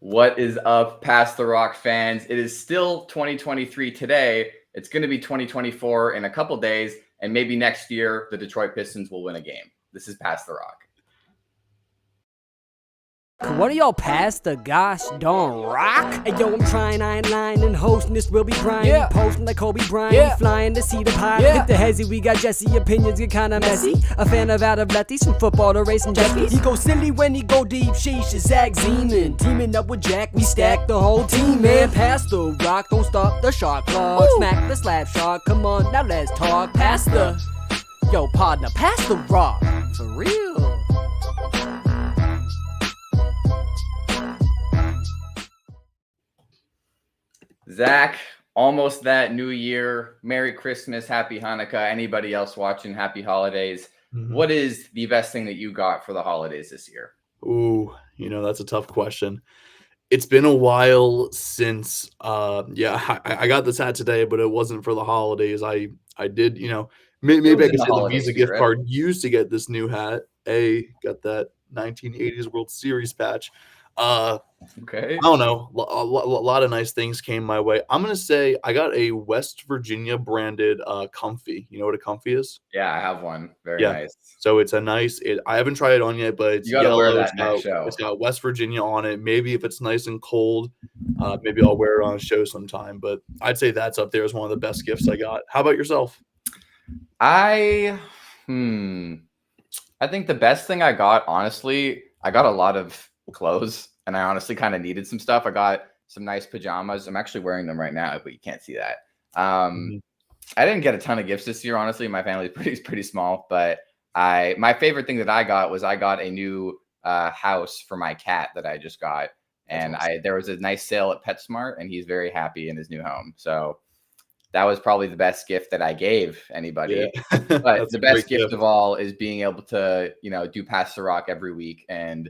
What is up, Pass the Rock fans? It is still 2023 today. It's going to be 2024 in a couple days, and maybe next year the Detroit Pistons will win a game. This is Pass the Rock. What do y'all pass the gosh darn rock? Hey yo, I'm trying, I ain't lying, and hosting this will be Brian. Posting like Kobe Bryant, flying to see the pilot. Hit the hezzy, we got Jesse, opinions get kinda messy. A fan of out of lefties, from football to racing jackies. He go silly when he go deep, sheesh, is Zach Zeman. Teaming up with Jack, we stack the whole team, man. Pass the rock, don't stop the shot clock. Smack the slap shot, come on, now let's talk. Pass the, yo partner, pass the rock, for real. Zach, almost that new year. Merry Christmas, Happy Hanukkah. Anybody else watching, Happy Holidays. What is the best thing that you got for the holidays this year? Ooh, that's a tough question. It's been a while since, I got this hat today, but it wasn't for the holidays. I did, maybe I could say the Visa gift card used to get this new hat. Got that 1980s World Series patch. Okay. I don't know. A lot of nice things came my way. I'm going to say I got a West Virginia branded comfy. You know what a comfy is? Yeah, I have one. Very nice. So it's a nice, I haven't tried it on yet, but it's yellow. Wear that next show. It's got West Virginia on it. Maybe if it's nice and cold, maybe I'll wear it on a show sometime. But I'd say that's up there as one of the best gifts I got. How about yourself? I think the best thing I got, honestly, I got a lot of clothes. And I honestly kind of needed some stuff. I got some nice pajamas. I'm actually wearing them right now, but you can't see that. I didn't get a ton of gifts this year, honestly. My family's pretty small, but my favorite thing that I got was I got a new house for my cat that I just got, and there was a nice sale at PetSmart, and he's very happy in his new home. So that was probably the best gift that I gave anybody. Yeah. But the best gift of all is being able to, do Pass the Rock every week and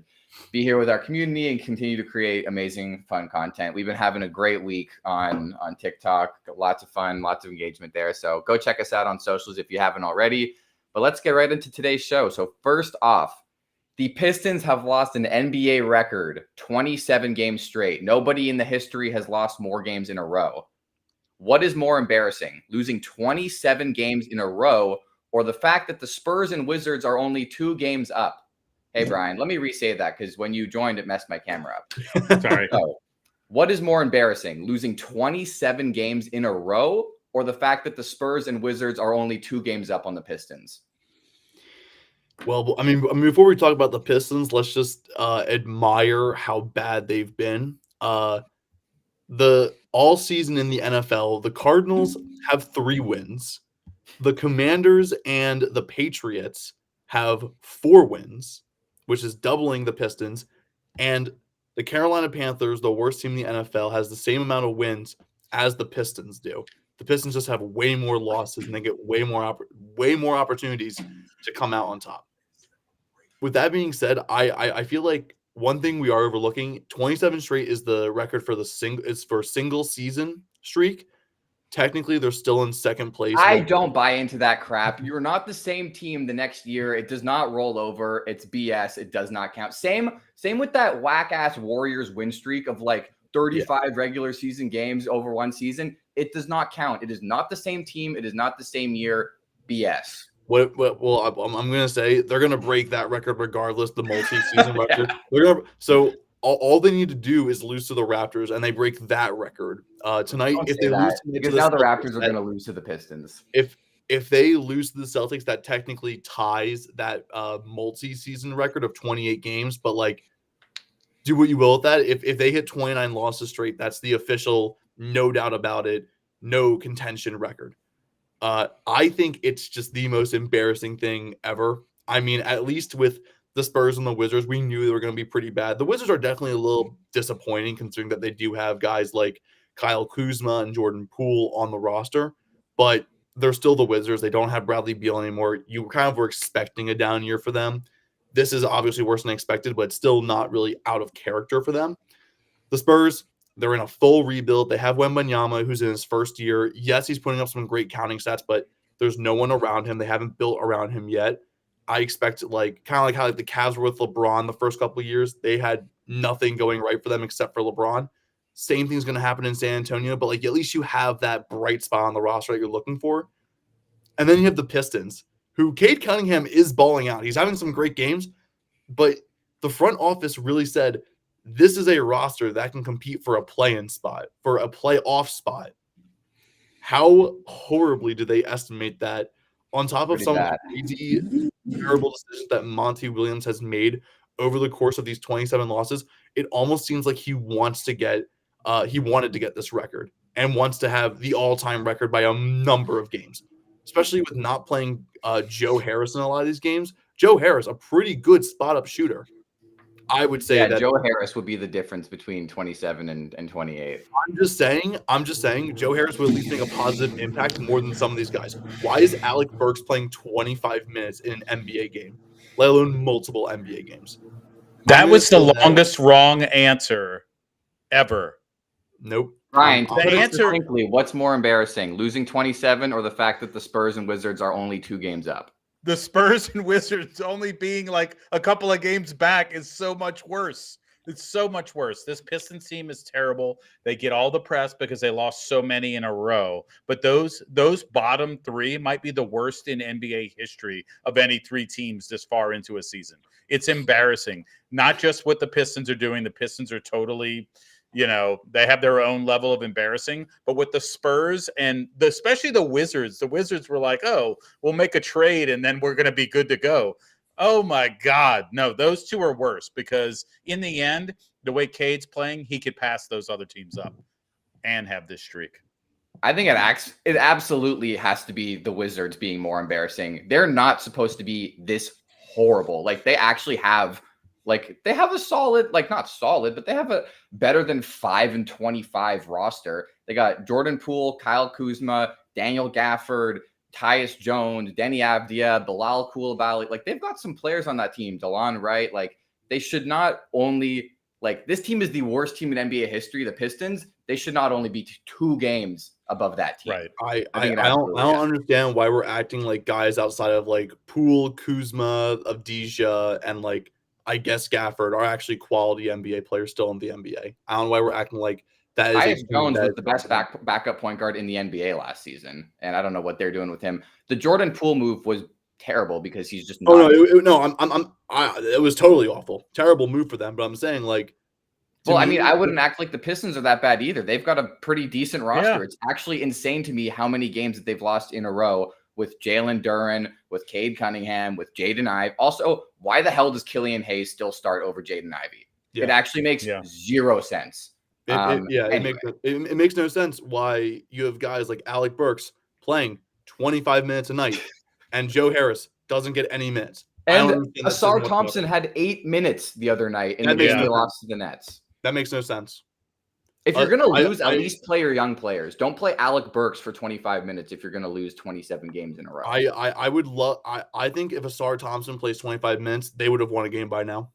be here with our community and continue to create amazing, fun content. We've been having a great week on TikTok. Lots of fun, lots of engagement there. So go check us out on socials if you haven't already. But let's get right into today's show. So first off, the Pistons have lost an NBA record 27 games straight. Nobody in the history has lost more games in a row. What is more embarrassing, losing 27 games in a row or the fact that the Spurs and Wizards are only 2 games up? Hey, Brian, let me re-say that because when you joined, it messed my camera up. Sorry. So, what is more embarrassing, losing 27 games in a row or the fact that the Spurs and Wizards are only 2 games up on the Pistons? Well, I mean, before we talk about the Pistons, let's just admire how bad they've been. The all season in the NFL, the Cardinals have 3 wins. The Commanders and the Patriots have 4 wins, which is doubling the Pistons, and the Carolina Panthers, the worst team in the NFL, has the same amount of wins as the Pistons do. The Pistons just have way more losses, and they get way more opportunities to come out on top. With that being said, I feel like one thing we are overlooking, 27 straight is the record for single season streak. Technically, they're still in second place. I don't buy into that crap. You're not the same team the next year. It does not roll over. It's BS. It does not count. Same with that whack-ass Warriors win streak of like 35 regular season games over one season. It does not count. It is not the same team. It is not the same year. BS. Well, I'm going to say they're going to break that record regardless, the multi-season record. So all they need to do is lose to the Raptors, and they break that record tonight. If they lose, because now the Raptors are going to lose to the Pistons. If they lose to the Celtics, that technically ties that multi-season record of 28 games. But like, do what you will with that. If they hit 29 losses straight, that's the official, no doubt about it, no contention record. I think it's just the most embarrassing thing ever. I mean, at least with the Spurs and the Wizards, we knew they were going to be pretty bad. The Wizards are definitely a little disappointing considering that they do have guys like Kyle Kuzma and Jordan Poole on the roster, but they're still the Wizards. They don't have Bradley Beal anymore. You kind of were expecting a down year for them. This is obviously worse than expected, but it's still not really out of character for them. The Spurs, they're in a full rebuild. They have Wembanyama, who's in his first year. Yes, he's putting up some great counting stats, but there's no one around him. They haven't built around him yet. I expect kind of like how the Cavs were with LeBron the first couple of years. They had nothing going right for them except for LeBron. Same thing's going to happen in San Antonio, but like at least you have that bright spot on the roster that you're looking for. And then you have the Pistons, who Cade Cunningham is balling out. He's having some great games, but the front office really said this is a roster that can compete for a play-in spot, for a playoff spot. How horribly do they estimate that on top of some of the crazy, terrible decisions that Monty Williams has made over the course of these 27 losses? It almost seems like he wants to get, he wanted to get this record and wants to have the all-time record by a number of games, especially with not playing Joe Harris in a lot of these games. Joe Harris, a pretty good spot-up shooter. I would say that Joe Harris would be the difference between 27 and 28. I'm just saying Joe Harris would at least make a positive impact more than some of these guys. Why is Alec Burks playing 25 minutes in an NBA game, let alone multiple NBA games? That was the longest wrong answer ever. Nope. Ryan, to put it distinctly, what's more embarrassing, losing 27 or the fact that the Spurs and Wizards are only 2 games up? The Spurs and Wizards only being like a couple of games back is so much worse. It's so much worse. This Pistons team is terrible. They get all the press because they lost so many in a row. But those bottom 3 might be the worst in NBA history of any 3 teams this far into a season. It's embarrassing. Not just what the Pistons are doing. The Pistons are totally, they have their own level of embarrassing. But with the Spurs and especially the Wizards were like, oh, we'll make a trade and then we're going to be good to go. Oh, my God. No, those 2 are worse because in the end, the way Cade's playing, he could pass those other teams up and have this streak. I think it absolutely has to be the Wizards being more embarrassing. They're not supposed to be this horrible. Like, they actually have they have a solid, not solid, but they have a better than 5-25 roster. They got Jordan Poole, Kyle Kuzma, Daniel Gafford, Tyus Jones, Denny Avdia, Bilal Coulibaly. Like, they've got some players on that team. DeLon Wright. Like, they should not only this team is the worst team in NBA history, the Pistons. They should not only be 2 games above that team. Right. I don't understand why we're acting like guys outside of Poole, Kuzma, Avdija, and I guess Gafford are actually quality NBA players still in the NBA. I don't know why we're acting like that. Tyus Jones was the best backup point guard in the NBA last season, and I don't know what they're doing with him. The Jordan Poole move was terrible because he's just not. It was totally awful, terrible move for them. But I'm saying I wouldn't act like the Pistons are that bad either. They've got a pretty decent roster. Yeah. It's actually insane to me how many games that they've lost in a row with Jalen Duren, with Cade Cunningham, with Jaden Ivey. Also, why the hell does Killian Hayes still start over Jaden Ivey? Yeah. It actually makes 0 sense. It makes no sense why you have guys like Alec Burks playing 25 minutes a night and Joe Harris doesn't get any minutes. And Asar Thompson had 8 minutes the other night in the game they lost to the Nets. That makes no sense. If you're going to lose, at least play your young players. Don't play Alec Burks for 25 minutes if you're going to lose 27 games in a row. I think if Asar Thompson plays 25 minutes, they would have won a game by now.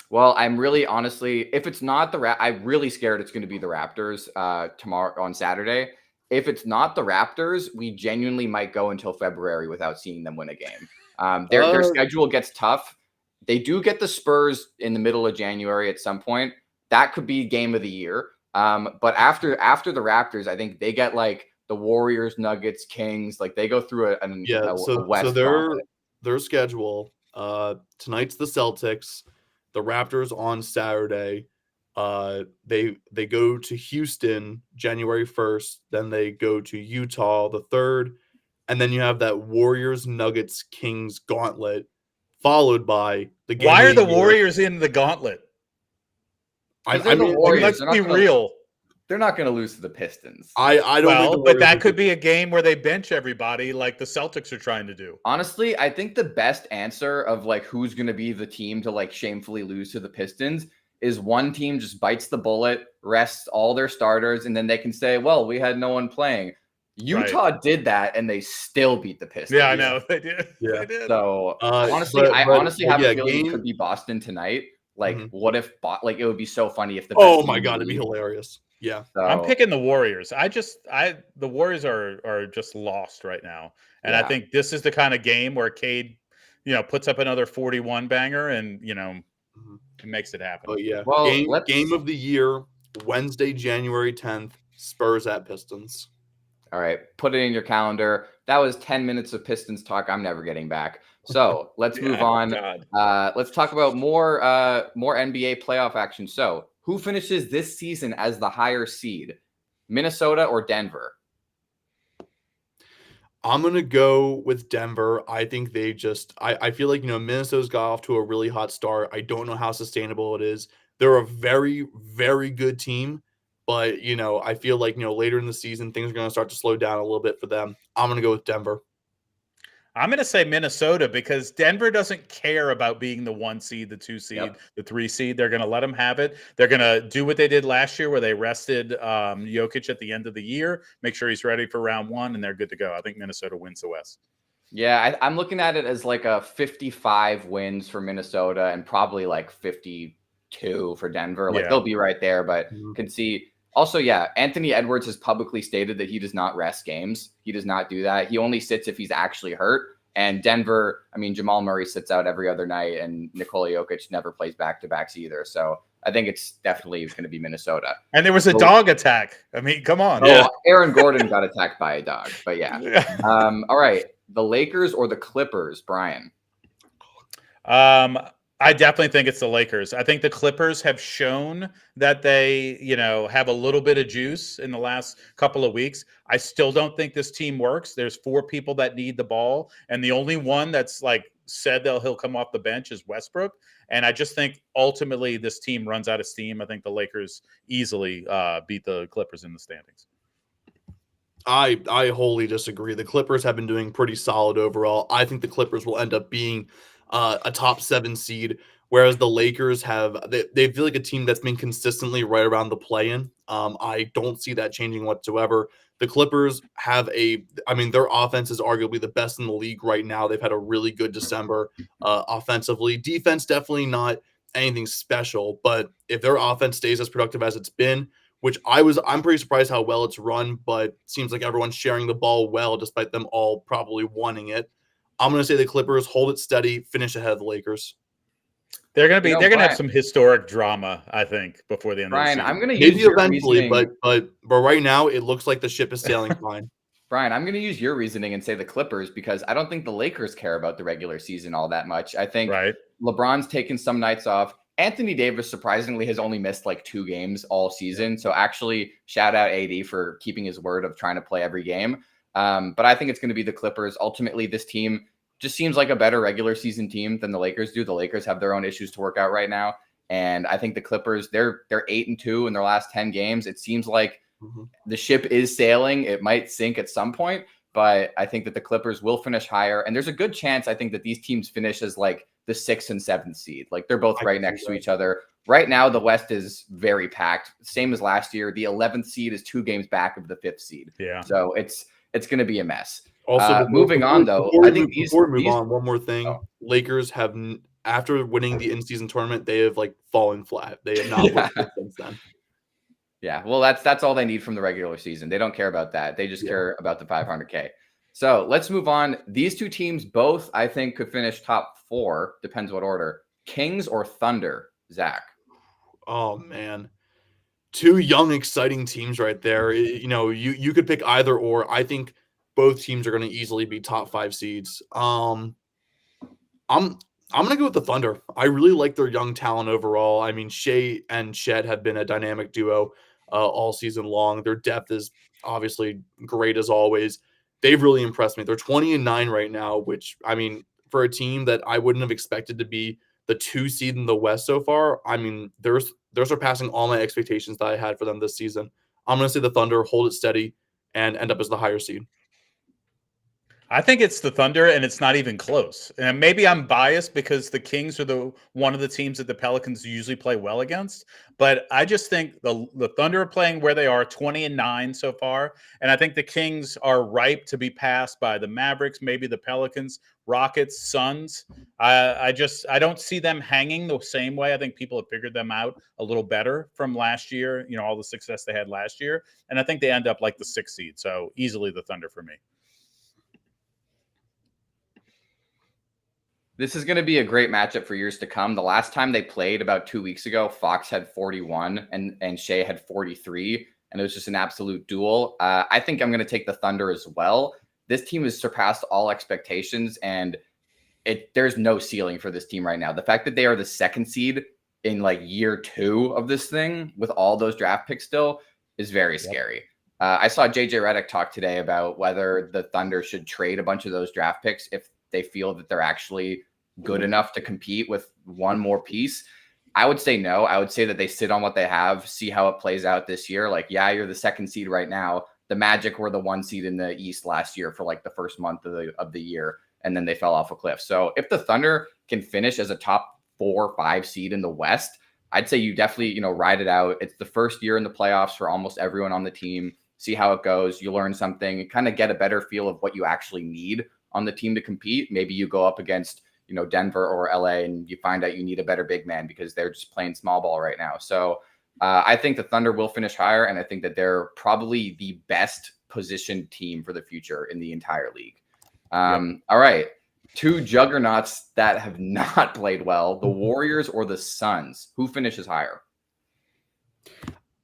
Well, I'm really honestly, if it's not I'm really scared it's going to be the Raptors tomorrow on Saturday. If it's not the Raptors, we genuinely might go until February without seeing them win a game. Their schedule gets tough. They do get the Spurs in the middle of January at some point. That could be game of the year. But after the Raptors, I think they get the Warriors, Nuggets, Kings. They go through a West. So their schedule tonight's the Celtics, the Raptors on Saturday. They go to Houston January 1st. Then they go to Utah the 3rd, and then you have that Warriors, Nuggets, Kings gauntlet, followed by the game. Why are the Warriors in the gauntlet? I mean, Warriors, let's be real. They're not going to lose to the Pistons. I don't. But that could be a game where they bench everybody, like the Celtics are trying to do. Honestly, I think the best answer of who's going to be the team to shamefully lose to the Pistons is one team just bites the bullet, rests all their starters, and then they can say, "Well, we had no one playing." Utah did that, and they still beat the Pistons. Yeah, I know they did. Yeah. They did. So I honestly have a feeling it could be Boston tonight. What if it would be so funny if the oh my god, it'd be hilarious. Yeah, so, I'm picking the Warriors. The Warriors are just lost right now, and I think this is the kind of game where Cade, puts up another 41 banger, and It makes it happen. Oh yeah. Well, Game of the year, Wednesday, January 10th, Spurs at Pistons. All right, put it in your calendar. That was 10 minutes of Pistons talk I'm never getting back. So let's move on. Let's talk about more NBA playoff action. So who finishes this season as the higher seed, Minnesota or Denver? I'm going to go with Denver. I think they just I feel like, Minnesota's got off to a really hot start. I don't know how sustainable it is. They're a very, very good team. But, I feel like, later in the season, things are going to start to slow down a little bit for them. I'm going to go with Denver. I'm going to say Minnesota because Denver doesn't care about being the 1 seed, the 2 seed, the 3 seed. They're going to let them have it. They're going to do what they did last year where they rested Jokic at the end of the year, make sure he's ready for round 1, and they're good to go. I think Minnesota wins the West. Yeah, I'm looking at it as like a 55 wins for Minnesota and probably like 52 for Denver. Like they'll be right there, but can see. Also, yeah, Anthony Edwards has publicly stated that he does not rest games. He does not do that. He only sits if he's actually hurt. And Denver, I mean, Jamal Murray sits out every other night, and Nikola Jokic never plays back-to-backs either. So I think it's definitely going to be Minnesota. And there was a dog attack. I mean, come on. Oh, Aaron Gordon got attacked by a dog, but yeah. All right, the Lakers or the Clippers, Brian? I definitely think it's the Lakers. I think the Clippers have shown that they, have a little bit of juice in the last couple of weeks. I still don't think this team works. There's 4 people that need the ball, and the only one that's said that he'll come off the bench is Westbrook. And I just think ultimately this team runs out of steam. I think the Lakers easily beat the Clippers in the standings. I wholly disagree. The Clippers have been doing pretty solid overall. I think the Clippers will end up being a top 7 seed, whereas the Lakers they feel like a team that's been consistently right around the play-in. I don't see that changing whatsoever. The Clippers their offense is arguably the best in the league right now. They've had a really good December offensively. Defense, definitely not anything special, but if their offense stays as productive as it's been, which I'm pretty surprised how well it's run, but seems like everyone's sharing the ball well, despite them all probably wanting it. I'm going to say the Clippers hold it steady, finish ahead of the Lakers. They're going to have some historic drama, I think, before the end of the season. I'm going to use maybe your eventually, reasoning. but right now it looks like the ship is sailing fine. Brian, I'm going to use your reasoning and say the Clippers because I don't think the Lakers care about the regular season all that much. I think LeBron's taken some nights off. Anthony Davis surprisingly has only missed 2 games all season. So actually, shout out AD for keeping his word of trying to play every game. But I think it's going to be the Clippers. Ultimately, this team just seems like a better regular season team than the Lakers do. The Lakers have their own issues to work out right now. And I think the Clippers, they're 8-2 in their last 10 games. It seems like the ship is sailing. It might sink at some point, but I think that the Clippers will finish higher. And there's a good chance, I think, that these teams finish as the 6th and 7th seed. They're both right next to each other. Right now, the West is very packed. Same as last year. The 11th seed is 2 games back of the 5th seed. Yeah. So it's going to be a mess. Also, moving on, though, I think before we move on, one more thing. Lakers have, after winning the in-season tournament, they have fallen flat. They have not looked since then. Yeah, well, that's all they need from the regular season. They don't care about that. They just care about the 500K. So let's move on. These 2 teams both, I think, could finish top 4. Depends what order. Kings or Thunder, Zach? Oh, man. 2 young, exciting teams right there. You could pick either or. I think both teams are going to easily be top 5 seeds. I'm going to go with the Thunder. I really like their young talent overall. I mean, Shea and Shed have been a dynamic duo all season long. Their depth is obviously great as always. They've really impressed me. They're 20-9 right now, which, I mean, for a team that I wouldn't have expected to be the 2 seed in the West so far, I mean, they're surpassing all my expectations that I had for them this season. I'm going to say the Thunder hold it steady and end up as the higher seed. I think it's the Thunder, and it's not even close. And maybe I'm biased because the Kings are one of the teams that the Pelicans usually play well against. But I just think the Thunder are playing where they are, 20-9 so far. And I think the Kings are ripe to be passed by the Mavericks, maybe the Pelicans, Rockets, Suns. I don't see them hanging the same way. I think people have figured them out a little better from last year, all the success they had last year. And I think they end up like the 6th seed. So easily the Thunder for me. This is going to be a great matchup for years to come. The last time they played about 2 weeks ago, Fox had 41 and Shea had 43, and it was just an absolute duel. I think I'm going to take the Thunder as well. This team has surpassed all expectations, and there's no ceiling for this team right now. The fact that they are the second seed in like year 2 of this thing with all those draft picks still is very scary. I saw JJ Redick talk today about whether the Thunder should trade a bunch of those draft picks if they feel that they're actually good enough to compete with one more piece. I would say no. I would say that they sit on what they have, see how it plays out this year. Like, yeah, you're the second seed right now. The Magic were the 1 seed in the East last year for like the first month of the year, and then they fell off a cliff. So if the Thunder can finish as a top 4 or 5 seed in the West, I'd say you definitely, ride it out. It's the first year in the playoffs for almost everyone on the team. See how it goes. You learn something, kind of get a better feel of what you actually need on the team to compete. Maybe you go up against, Denver or LA and you find out you need a better big man because they're just playing small ball right now. So I think the Thunder will finish higher, and I think that they're probably the best positioned team for the future in the entire league. All right. 2 juggernauts that have not played well, the Warriors or the Suns. Who finishes higher?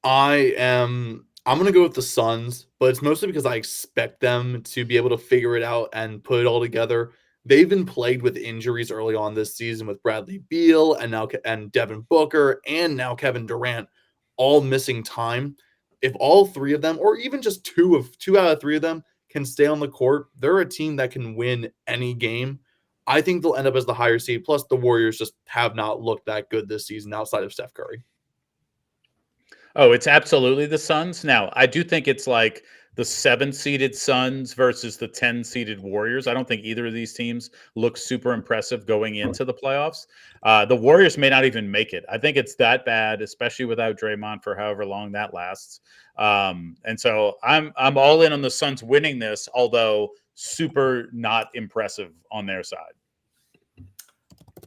I'm going to go with the Suns, but it's mostly because I expect them to be able to figure it out and put it all together. They've been plagued with injuries early on this season with Bradley Beal and Devin Booker and now Kevin Durant all missing time. If all 3 of them, or even just 2 out of 3 of them, can stay on the court, they're a team that can win any game. I think they'll end up as the higher seed. Plus, the Warriors just have not looked that good this season outside of Steph Curry. Oh, it's absolutely the Suns. Now, I do think it's like the 7-seeded Suns versus the 10-seeded Warriors. I don't think either of these teams look super impressive going into the playoffs. The Warriors may not even make it. I think it's that bad, especially without Draymond for however long that lasts. And so I'm all in on the Suns winning this, although super not impressive on their side.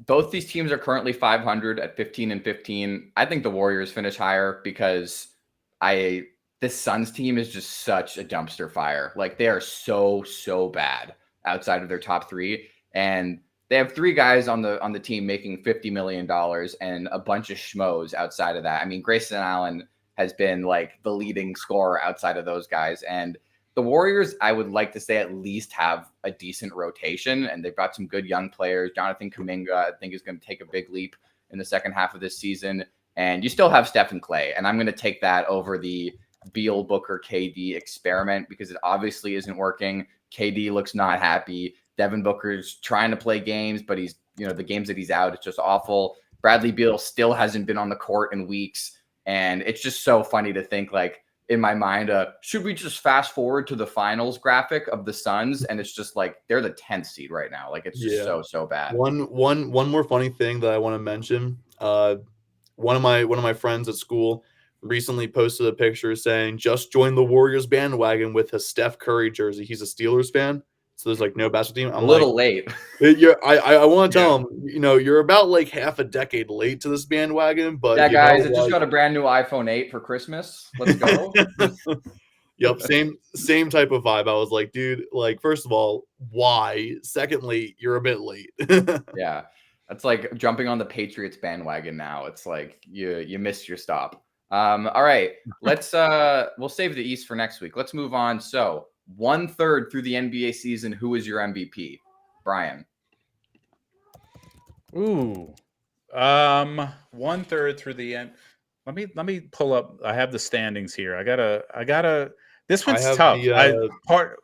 Both these teams are currently 500 at 15-15. I think the Warriors finish higher because this Suns team is just such a dumpster fire. Like, they are so bad outside of their top 3, and they have 3 guys on the team making $50 million and a bunch of schmoes outside of that. I mean, Grayson Allen has been like the leading scorer outside of those guys, and the Warriors, I would like to say, at least have a decent rotation, and they've got some good young players. Jonathan Kuminga, I think, is going to take a big leap in the second half of this season. And you still have Steph and Clay, and I'm going to take that over the Beal, Booker, KD experiment because it obviously isn't working. KD looks not happy. Devin Booker's trying to play games, but he's, the games that he's out, it's just awful. Bradley Beal still hasn't been on the court in weeks, and it's just so funny to think, like, in my mind, should we just fast forward to the finals graphic of the Suns? And it's just like they're the 10th seed right now. Like, it's just so bad. One more funny thing that I want to mention. One of my friends at school recently posted a picture saying, "Just joined the Warriors bandwagon with a Steph Curry jersey." He's a Steelers fan, so there's like no basketball team. I'm a little late. I want to tell him, you're about like half a decade late to this bandwagon. But yeah, guys, I just got a brand new iPhone 8 for Christmas. Let's go. Yep, same type of vibe. I was like, dude, like, first of all, why? Secondly, you're a bit late. Yeah, that's like jumping on the Patriots bandwagon now. It's like you missed your stop. All right, let's we'll save the East for next week. Let's move on. So 1/3 through the NBA season, who is your MVP? Brian. Ooh. 1/3 through the end. Let me pull up. I have the standings here. I gotta this one's tough. Part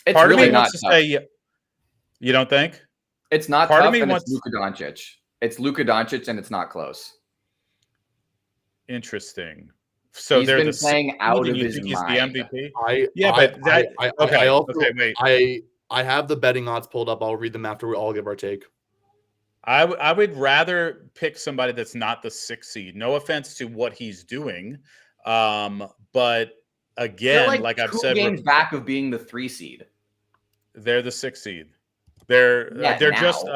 it's of really me not wants to tough. say, you don't think? It's not Part tough, of me and wants it's Luka Doncic. It's Luka Doncic, and it's not close. Interesting. So he's they're been playing out of his mind. The MVP. I have the betting odds pulled up. I'll read them after we all give our take. I would rather pick somebody that's not the 6th seed. No offense to what he's doing, but again, like I've said, 2 games back of being the 3 seed. They're the 6th seed. They're just.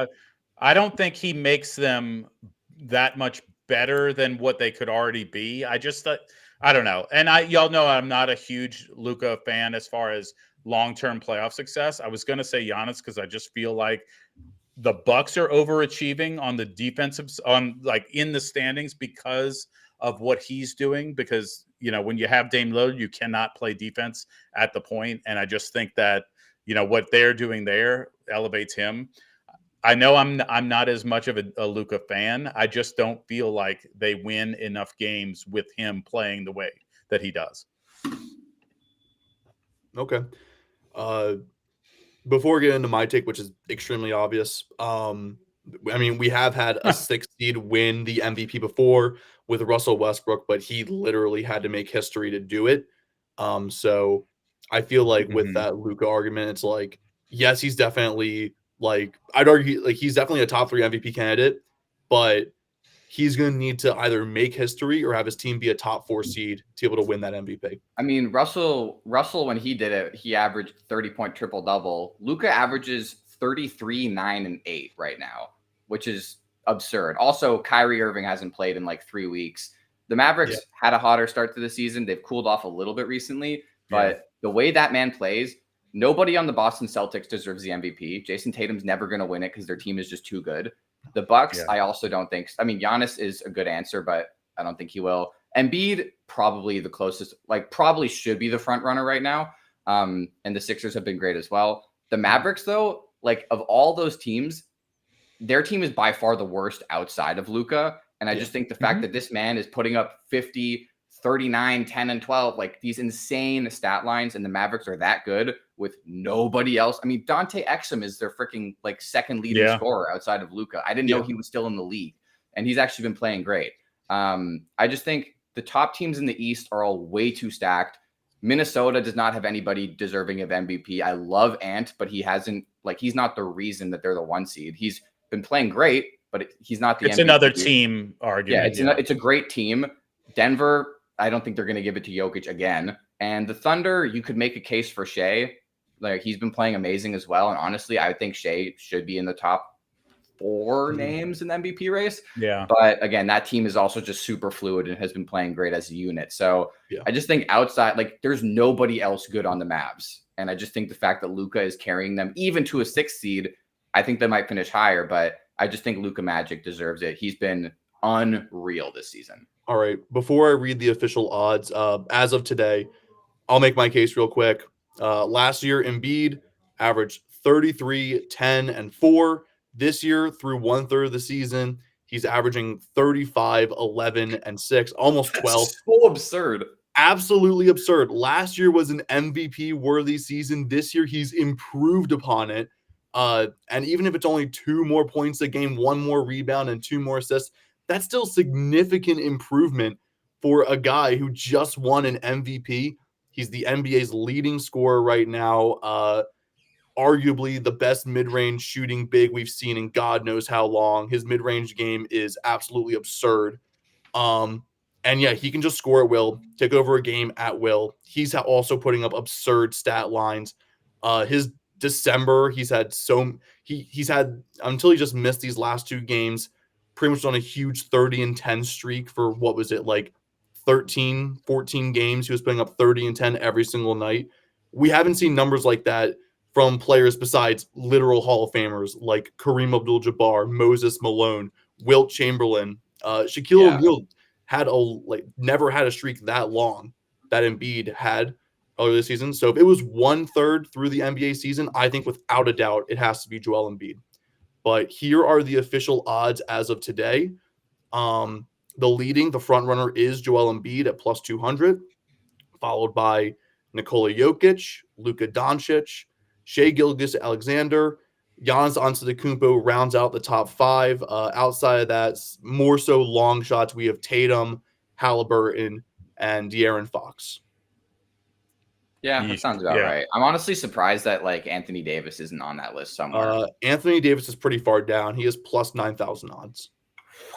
I don't think he makes them that much better than what they could already be. I don't know. And y'all know I'm not a huge Luka fan as far as long-term playoff success. I was going to say Giannis because I just feel like the Bucks are overachieving on the defensive on like in the standings because of what he's doing. Because when you have Dame Lillard, you cannot play defense at the point, and I just think that what they're doing there elevates him. I know I'm not as much of a Luka fan. I just don't feel like they win enough games with him playing the way that he does. Okay. Before we get into my take, which is extremely obvious, we have had a 6 seed win the MVP before with Russell Westbrook, but he literally had to make history to do it. So I feel like with that Luka argument, it's like, yes, he's definitely I'd argue he's definitely a top 3 MVP candidate, but he's going to need to either make history or have his team be a top 4 seed to be able to win that MVP. I mean, Russell, when he did it, he averaged 30-point triple-double. Luka averages 33, 9, and 8 right now, which is absurd. Also, Kyrie Irving hasn't played in like 3 weeks. The Mavericks had a hotter start to the season. They've cooled off a little bit recently, but the way that man plays, nobody on the Boston Celtics deserves the MVP. Jason Tatum's never going to win it because their team is just too good. The Bucks, I also don't think. I mean, Giannis is a good answer, but I don't think he will. Embiid, probably the closest, probably should be the front runner right now. And the Sixers have been great as well. The Mavericks, though, of all those teams, their team is by far the worst outside of Luka. And I just think the fact that this man is putting up 50, 39, 10, and 12, these insane stat lines, and the Mavericks are that good with nobody else. I mean, Dante Exum is their freaking second leading scorer outside of Luka. I didn't know he was still in the league, and he's actually been playing great. I just think the top teams in the East are all way too stacked. Minnesota does not have anybody deserving of MVP. I love Ant, but he hasn't, he's not the reason that they're the 1 seed. He's been playing great, but he's not the MVP. It's another team argument. Yeah, it's a great team. Denver, I don't think they're going to give it to Jokic again. And the Thunder, you could make a case for Shea. He's been playing amazing as well. And honestly, I think Shea should be in the top 4 names in the MVP race. Yeah. But again, that team is also just super fluid and has been playing great as a unit. So I just think outside, there's nobody else good on the Mavs. And I just think the fact that Luka is carrying them even to a 6th seed, I think they might finish higher. But I just think Luka Magic deserves it. He's been unreal this season. All right. Before I read the official odds, as of today, I'll make my case real quick. Last year, Embiid averaged 33, 10, and 4. This year, through 1/3 of the season, he's averaging 35, 11, and 6, almost 12. That's so absurd. Absolutely absurd. Last year was an MVP-worthy season. This year, he's improved upon it. And even if it's only 2 more points a game, 1 more rebound, and 2 more assists, that's still significant improvement for a guy who just won an MVP. He's the NBA's leading scorer right now. Arguably the best mid-range shooting big we've seen in God knows how long. His mid-range game is absolutely absurd. And he can just score at will, take over a game at will. He's also putting up absurd stat lines. His December, he's had until he just missed these last 2 games, pretty much on a huge 30-10 streak for 13, 14 games. He was putting up 30 and 10 every single night. We haven't seen numbers like that from players besides literal Hall of Famers like Kareem Abdul-Jabbar, Moses Malone, Wilt Chamberlain. Shaquille O'Neal had never had a streak that long that Embiid had earlier this season. So if it was 1/3 through the NBA season, I think without a doubt it has to be Joel Embiid. But here are the official odds as of today. The front runner is Joel Embiid at plus 200, followed by Nikola Jokic, Luka Doncic, Shai Gilgeous-Alexander, Giannis Antetokounmpo rounds out the top 5. Outside of that, more so long shots, we have Tatum, Halliburton, and De'Aaron Fox. Yeah, that sounds about right. I'm honestly surprised that Anthony Davis isn't on that list somewhere. Anthony Davis is pretty far down. He is plus 9,000 odds.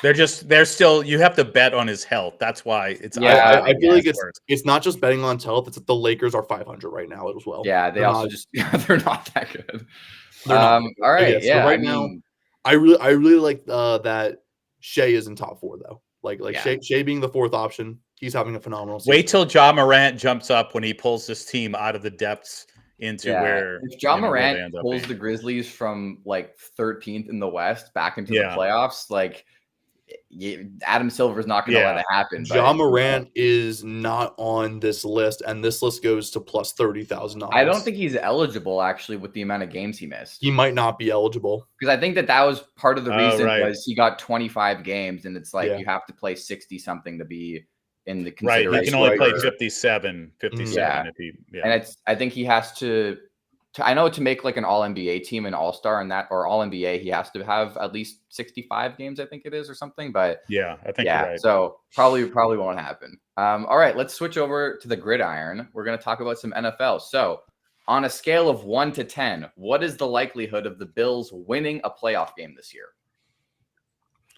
They're still, you have to bet on his health. That's why it's. I feel like it's not just betting on health. It's that the Lakers are 500 right now as well. Yeah, they're not that good. All right, So right now, I really like that Shea is in top 4 though. Shea being the 4th option, he's having a phenomenal season. Wait till Ja Morant jumps up when he pulls this team out of the depths. into where if John where they Morant end up pulls being. the Grizzlies from like 13th in the West back into the playoffs, like Adam Silver's not going to let it happen. John Morant is not on this list, and this list goes to plus 30,000 odds. I don't think he's eligible actually with the amount of games he missed. He might not be eligible because I think that was part of the reason was he got 25 games, and it's like you have to play 60 something to be in the consideration. Right, he can only play 57 if he. And I think he has to I know to make like an all NBA team, an all star, and that or all NBA, he has to have at least 65 games, I think it is, or something. But I think you're right. So probably won't happen. All right, let's switch over to the gridiron. We're going to talk about some NFL. So on a scale of 1 to 10, what is the likelihood of the Bills winning a playoff game this year?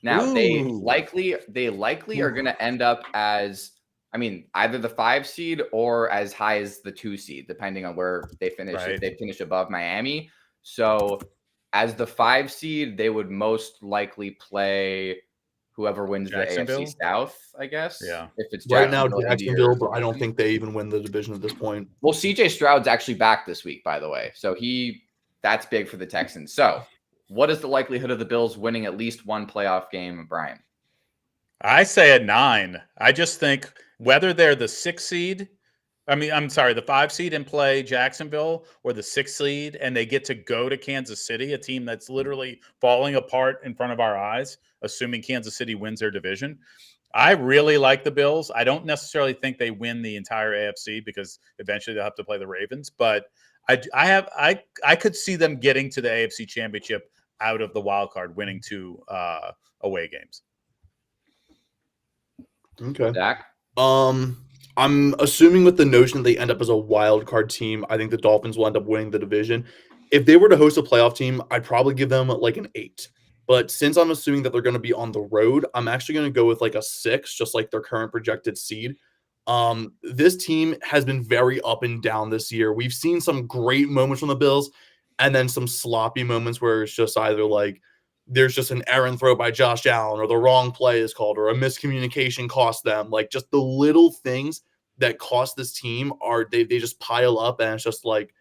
Now they likely are going to end up as, I mean, either the 5 seed or as high as the 2 seed, depending on where they finish. Right. If they finish above Miami. So as the 5 seed, they would most likely play whoever wins the AFC South, I guess. Yeah. If it's right now, Jacksonville, but I don't think they even win the division at this point. Well, CJ Stroud's actually back this week, by the way. So that's big for the Texans. So what is the likelihood of the Bills winning at least one playoff game, Brian? I say a 9. I just think whether they're the 6 seed, the 5 seed and play Jacksonville, or the 6 seed and they get to go to Kansas City, a team that's literally falling apart in front of our eyes, assuming Kansas City wins their division. I really like the Bills. I don't necessarily think they win the entire AFC because eventually they'll have to play the Ravens, but I could see them getting to the AFC Championship out of the wild card, winning 2 away games. Okay. Dak? I'm assuming with the notion that they end up as a wild card team, I think the Dolphins will end up winning the division. If they were to host a playoff team, I'd probably give them like an 8. But since I'm assuming that they're going to be on the road, I'm actually going to go with like a 6, just like their current projected seed. This team has been very up and down this year. We've seen some great moments from the Bills and then some sloppy moments where it's just either like there's just an errant throw by Josh Allen or the wrong play is called or a miscommunication cost them. Like just the little things that cost this team they just pile up, and it's just like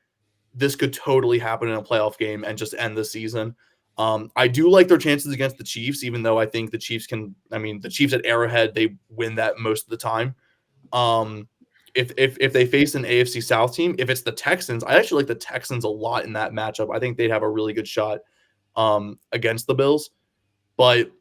this could totally happen in a playoff game and just end the season. I do like their chances against the Chiefs, even though I think the Chiefs the Chiefs at Arrowhead, they win that most of the time. If they face an AFC South team, if it's the Texans, I actually like the Texans a lot in that matchup. I think they'd have a really good shot against the Bills. But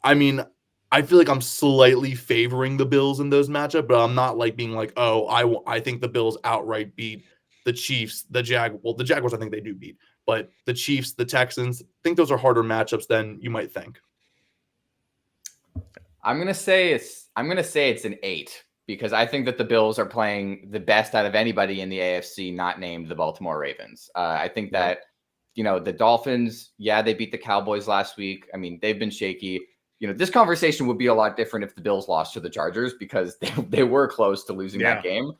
I mean, I feel like I'm slightly favoring the Bills in those matchups, but I'm not like being like, oh, I think the Bills outright beat the Chiefs, the Jaguars I think they do beat, but the Chiefs, the Texans, I think those are harder matchups than you might think. I'm gonna say it's an 8 because I think that the Bills are playing the best out of anybody in the AFC, not named the Baltimore Ravens. I think that the Dolphins, they beat the Cowboys last week. I mean, they've been shaky. This conversation would be a lot different if the Bills lost to the Chargers because they were close to losing that game.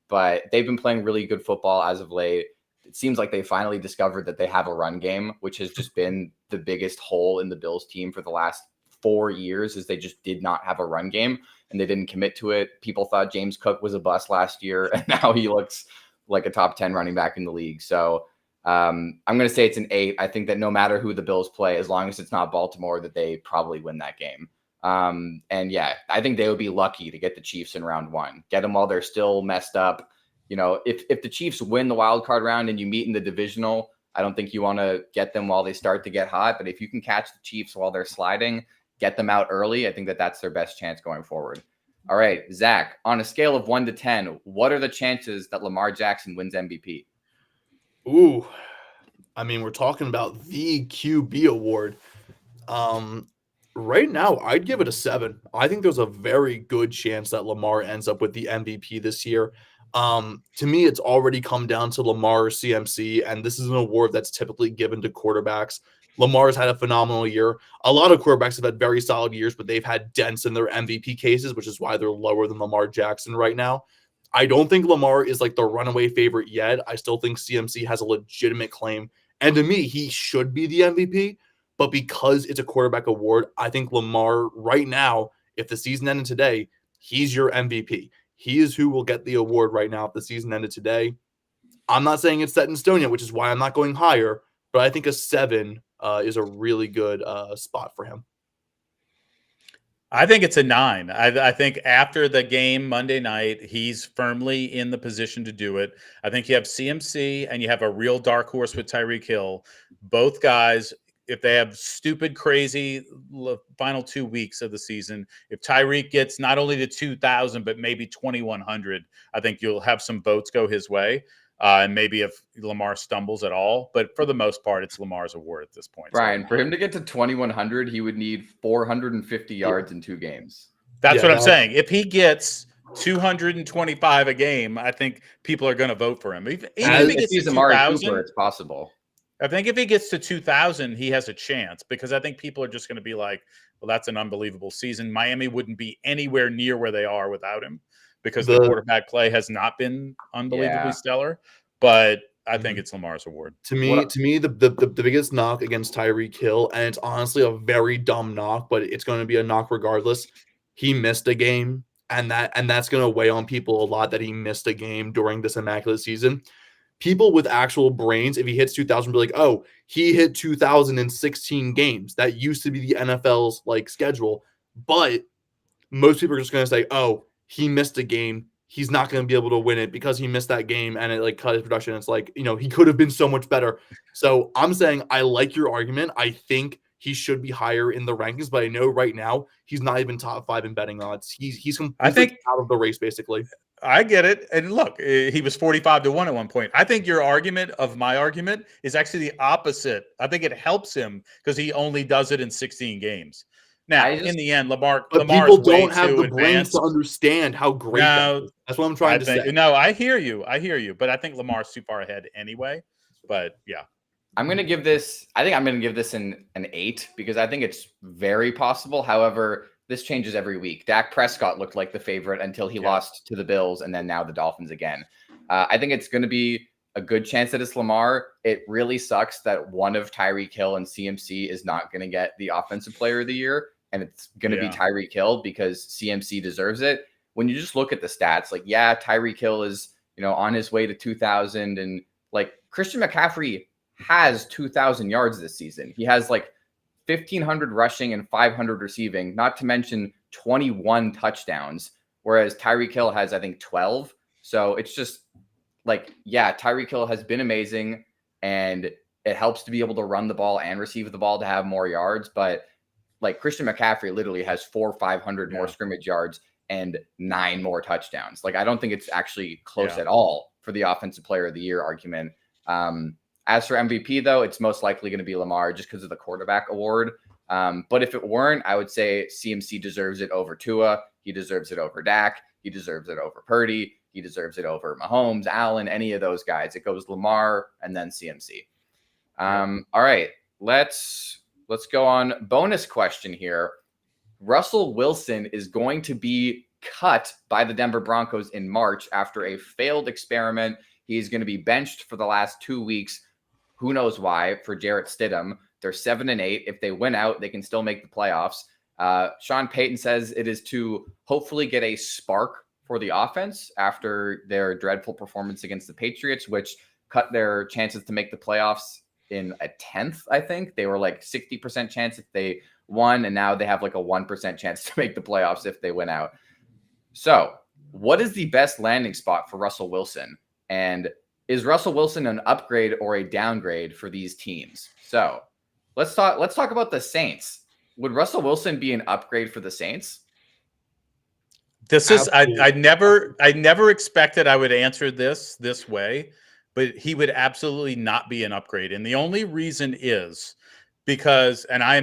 But they've been playing really good football as of late. It seems like they finally discovered that they have a run game, which has just been the biggest hole in the Bills team for the last 4 years is they just did not have a run game and they didn't commit to it. People thought James Cook was a bust last year and now he looks like a top 10 running back in the league. So I'm going to say it's an 8. I think that no matter who the Bills play, as long as it's not Baltimore, that they probably win that game. I think they would be lucky to get the Chiefs in round 1, get them while they're still messed up. If the Chiefs win the wild card round and you meet in the divisional, I don't think you want to get them while they start to get hot. But if you can catch the Chiefs while they're sliding, get them out early, I think that that's their best chance going forward. All right, Zach, on a scale of 1 to 10, what are the chances that Lamar Jackson wins MVP? Ooh, we're talking about the QB award. Right now, I'd give it a 7. I think there's a very good chance that Lamar ends up with the MVP this year. To me, it's already come down to Lamar or CMC, and this is an award that's typically given to quarterbacks. Lamar's had a phenomenal year. A lot of quarterbacks have had very solid years, but they've had dents in their MVP cases, which is why they're lower than Lamar Jackson right now. I don't think Lamar is like the runaway favorite yet. I still think CMC has a legitimate claim. And to me, he should be the MVP. But because it's a quarterback award, I think Lamar right now, if the season ended today, he's your MVP. He is who will get the award right now if the season ended today. I'm not saying it's set in stone yet, which is why I'm not going higher. But I think a 7 is a really good spot for him. I think it's a 9. I think after the game Monday night, he's firmly in the position to do it. I think you have CMC and you have a real dark horse with Tyreek Hill. Both guys, if they have stupid, crazy final 2 weeks of the season, if Tyreek gets not only to 2,000, but maybe 2,100, I think you'll have some votes go his way. And maybe if Lamar stumbles at all, but for the most part, it's Lamar's award at this point. Brian, So, for him to get to 2,100, he would need 450 yards in 2 games. that's what I'm saying. If he gets 225 a game, I think people are going to vote for him. Even if he gets to 2,000, it's possible. I think if he gets to 2,000, he has a chance because I think people are just going to be like, well, that's an unbelievable season. Miami wouldn't be anywhere near where they are without him because the quarterback play has not been unbelievably stellar. But I think it's Lamar's award. To me, the biggest knock against Tyreek Hill, and it's honestly a very dumb knock, but it's going to be a knock regardless. He missed a game, and that's going to weigh on people a lot that he missed a game during this immaculate season. People with actual brains, if he hits 2,000, be like, oh, he hit 2,000 in 16 games. That used to be the NFL's schedule. But most people are just going to say, oh, he missed a game. He's not going to be able to win it because he missed that game and it cut his production. It's he could have been so much better. So I'm saying I like your argument. I think he should be higher in the rankings, but I know right now he's not even top 5 in betting odds. He's completely out of the race, basically. I get it. And look, he was 45-1 at one point. I think your argument of my argument is actually the opposite. I think it helps him because he only does it in 16 games. Now, in the end, Lamar's people don't have the brains to understand how great that is. That's what I'm trying to say. No, I hear you. But I think Lamar's too far ahead anyway. But yeah. I'm going to give this an 8 because I think it's very possible. However, this changes every week. Dak Prescott looked like the favorite until he lost to the Bills and then now the Dolphins again. I think it's going to be a good chance that it's Lamar. It really sucks that one of Tyreek Hill and CMC is not going to get the Offensive Player of the Year, and it's going to be Tyreek Hill because CMC deserves it. When you just look at the stats, Tyreek Hill is, on his way to 2,000, and Christian McCaffrey has 2,000 yards this season. He has 1,500 rushing and 500 receiving, not to mention 21 touchdowns, whereas Tyreek Hill has, I think, 12. So it's just Tyreek Hill has been amazing, and it helps to be able to run the ball and receive the ball to have more yards. But Christian McCaffrey literally has 400 or 500 more scrimmage yards and 9 more touchdowns. I don't think it's actually close at all for the Offensive Player of the Year argument. As for MVP, though, it's most likely going to be Lamar just because of the quarterback award. But if it weren't, I would say CMC deserves it over Tua. He deserves it over Dak. He deserves it over Purdy. He deserves it over Mahomes, Allen, any of those guys. It goes Lamar and then CMC. All right, let's go on. Bonus question here. Russell Wilson is going to be cut by the Denver Broncos in March after a failed experiment. He's going to be benched for the last 2 weeks. Who knows why? For Jarrett Stidham. They're 7-8. If they win out, they can still make the playoffs. Sean Payton says it is to hopefully get a spark for the offense after their dreadful performance against the Patriots, which cut their chances to make the playoffs in a 10th, I think. They were 60% chance if they won, and now they have a 1% chance to make the playoffs if they win out. So what is the best landing spot for Russell Wilson? And is Russell Wilson an upgrade or a downgrade for these teams? So let's talk about the Saints. Would Russell Wilson be an upgrade for the Saints? This is I never expected I would answer this way, but he would absolutely not be an upgrade. And the only reason is because, and I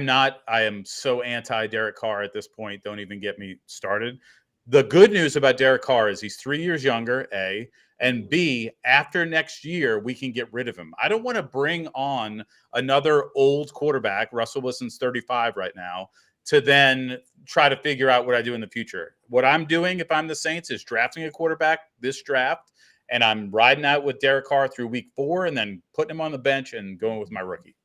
am so anti Derek Carr at this point. Don't even get me started. The good news about Derek Carr is he's 3 years younger, A, and B, after next year, we can get rid of him. I don't want to bring on another old quarterback. Russell Wilson's 35 right now, to then try to figure out what I do in the future. What I'm doing if I'm the Saints is drafting a quarterback this draft, and I'm riding out with Derek Carr through week 4 and then putting him on the bench and going with my rookie.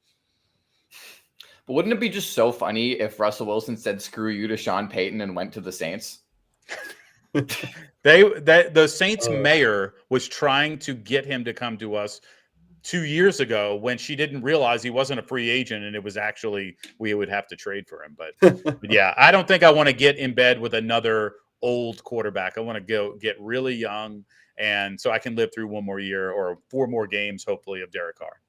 But wouldn't it be just so funny if Russell Wilson said screw you to Sean Payton and went to the Saints? The Saints mayor was trying to get him to come to us 2 years ago when she didn't realize he wasn't a free agent and it was actually we would have to trade for him. But yeah, I don't think I want to get in bed with another old quarterback. I want to go get really young, and so I can live through one more year or 4 more games, hopefully, of Derek Carr.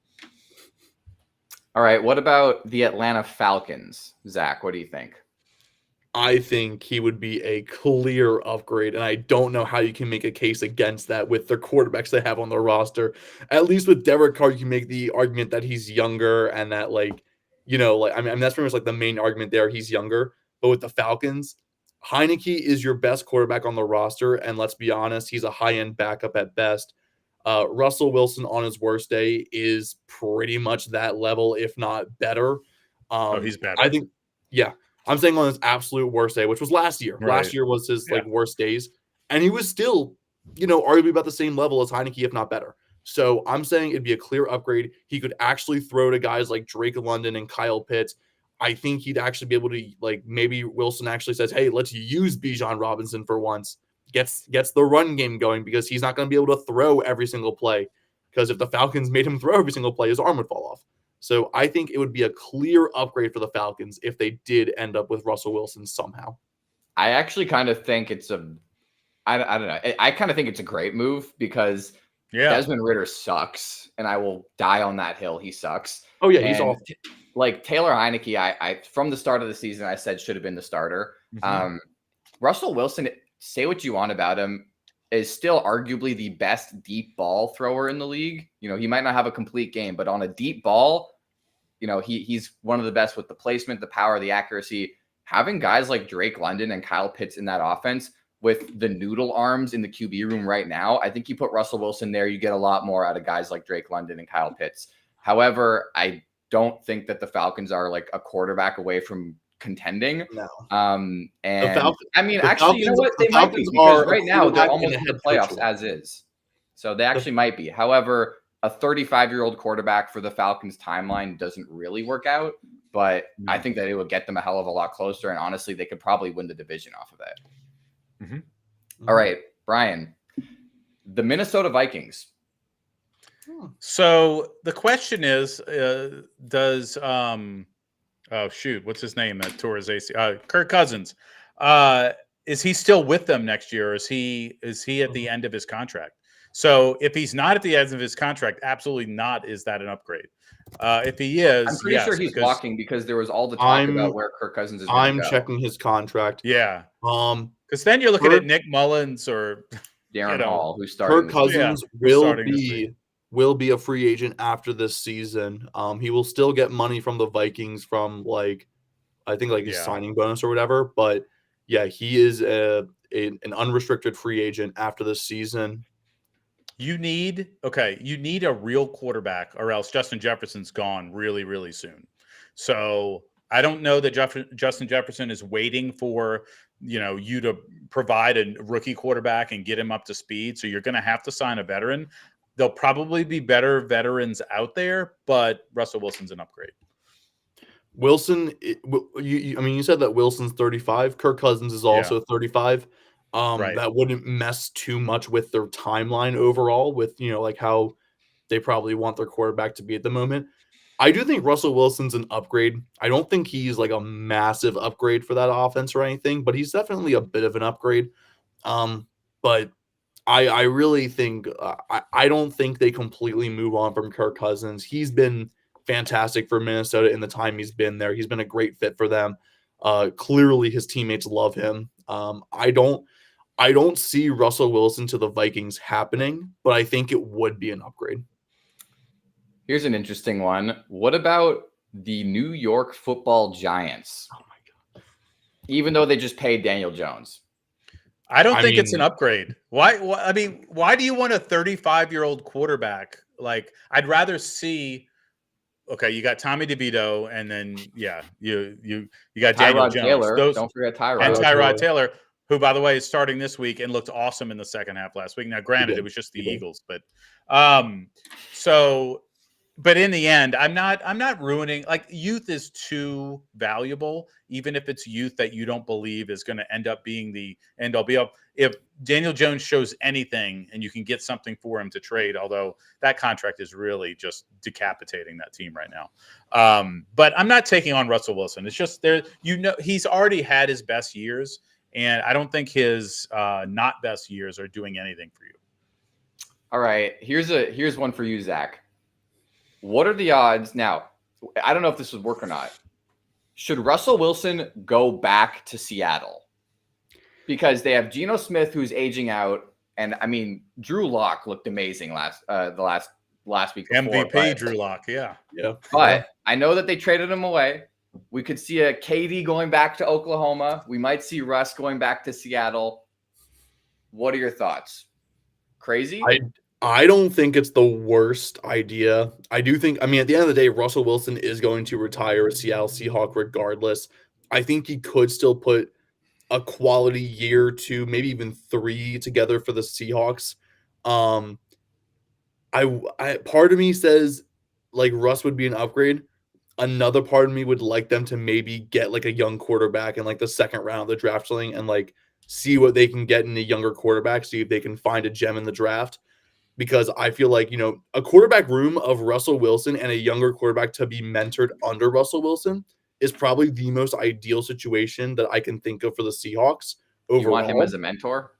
All right. What about the Atlanta Falcons? Zach, what do you think? I think he would be a clear upgrade, and I don't know how you can make a case against that with the quarterbacks they have on their roster. At least with Derek Carr, you can make the argument that he's younger and that, like, you know, like I mean that's pretty much like the main argument there. He's younger, but with the Falcons, Heineke is your best quarterback on the roster, and let's be honest, he's a high-end backup at best. Russell Wilson on his worst day is pretty much that level, if not better. He's better. I think, yeah. I'm saying on his absolute worst day, which was last year. Right. Last year was his like worst days, and he was still, you know, arguably about the same level as Heineke, if not better. So I'm saying it'd be a clear upgrade. He could actually throw to guys like Drake London and Kyle Pitts. I think he'd actually be able to, like, maybe Wilson actually says, "Hey, let's use Bijan Robinson for once." Gets the run game going because he's not going to be able to throw every single play. Because if the Falcons made him throw every single play, his arm would fall off. So I think it would be a clear upgrade for the Falcons if they did end up with Russell Wilson somehow. I actually kind of think it's I don't know. I kind of think it's a great move because Desmond Ridder sucks, and I will die on that hill. He sucks. Oh yeah, he's awful. Like Taylor Heineke, I from the start of the season I said should have been the starter. Mm-hmm. Russell Wilson, say what you want about him, is still arguably the best deep ball thrower in the league. You know, he might not have a complete game, but on a deep ball, you know, he's one of the best with the placement, the power, the accuracy. Having guys like Drake London and Kyle Pitts in that offense with the noodle arms in the QB room right now, I think you put Russell Wilson there, you get a lot more out of guys like Drake London and Kyle Pitts. However, I don't think that the Falcons are like a quarterback away from contending. No. And I mean, actually, you know what? They might be, because right now they're almost in the playoffs as is. So they actually might be. However, a 35-year-old quarterback for the Falcons timeline doesn't really work out, but I think that it would get them a hell of a lot closer. And honestly, they could probably win the division off of that. Mm-hmm. All right, Brian, the Minnesota Vikings. So the question is, does oh shoot, what's his name that tore his AC? Kirk Cousins. Is he still with them next year? Or is he at the end of his contract? So if he's not at the end of his contract, absolutely not. Is that an upgrade? If he is, I'm pretty sure he's walking because there was all the talk about where Kirk Cousins is. I'm checking his contract. Yeah. Because then you're looking at Nick Mullins or Darren Hall, who's starting. Kirk Cousins will be a free agent after this season. He will still get money from the Vikings from I think his signing bonus or whatever. But yeah, he is an unrestricted free agent after this season. You need a real quarterback, or else Justin Jefferson's gone really, really soon. So I don't know that Justin Jefferson is waiting for you to provide a rookie quarterback and get him up to speed. So you're going to have to sign a veteran. There'll probably be better veterans out there, but Russell Wilson's an upgrade. Wilson, you said that Wilson's 35. Kirk Cousins is also 35. Right. That wouldn't mess too much with their timeline overall with, how they probably want their quarterback to be at the moment. I do think Russell Wilson's an upgrade. I don't think he's like a massive upgrade for that offense or anything, but he's definitely a bit of an upgrade. But I really think I don't think they completely move on from Kirk Cousins. He's been fantastic for Minnesota in the time he's been there. He's been a great fit for them. Clearly his teammates love him. I don't see Russell Wilson to the Vikings happening, but I think it would be an upgrade. Here's an interesting one. What about the New York Football Giants? Oh my God. Even though they just paid Daniel Jones. I don't think it's an upgrade. Why do you want a 35-year-old quarterback? Like, I'd rather see. Okay, you got Tommy DeVito, and then you got Daniel Jones. Taylor. Don't forget Tyrod. And Tyrod Taylor, who, by the way, is starting this week and looked awesome in the second half last week. Now, granted, it was just the Eagles, but but in the end, I'm not ruining. Like, youth is too valuable, even if it's youth that you don't believe is going to end up being the end all be all. If Daniel Jones shows anything and you can get something for him to trade, although that contract is really just decapitating that team right now. But I'm not taking on Russell Wilson. It's just there, he's already had his best years, and I don't think his not best years are doing anything for you. All right, here's one for you, Zach. What are the odds now? I don't know if this would work or not. Should Russell Wilson go back to Seattle? Because they have Geno Smith, who's aging out, and I mean, Drew Lock looked amazing last week before, MVP Drew Lock, yeah. But I know that they traded him away. We could see a KD going back to Oklahoma. We might see Russ going back to Seattle. What are your thoughts? Crazy? I don't think it's the worst idea. I do think, I mean, at the end of the day, Russell Wilson is going to retire a Seattle Seahawk regardless. I think he could still put a quality year, 2, maybe even 3 together for the Seahawks. I part of me says like Russ would be an upgrade. Another part of me would like them to maybe get like a young quarterback in like the second round of the draft swing and like see what they can get in a younger quarterback, see if they can find a gem in the draft. Because I feel like, a quarterback room of Russell Wilson and a younger quarterback to be mentored under Russell Wilson is probably the most ideal situation that I can think of for the Seahawks overall. You want him as a mentor?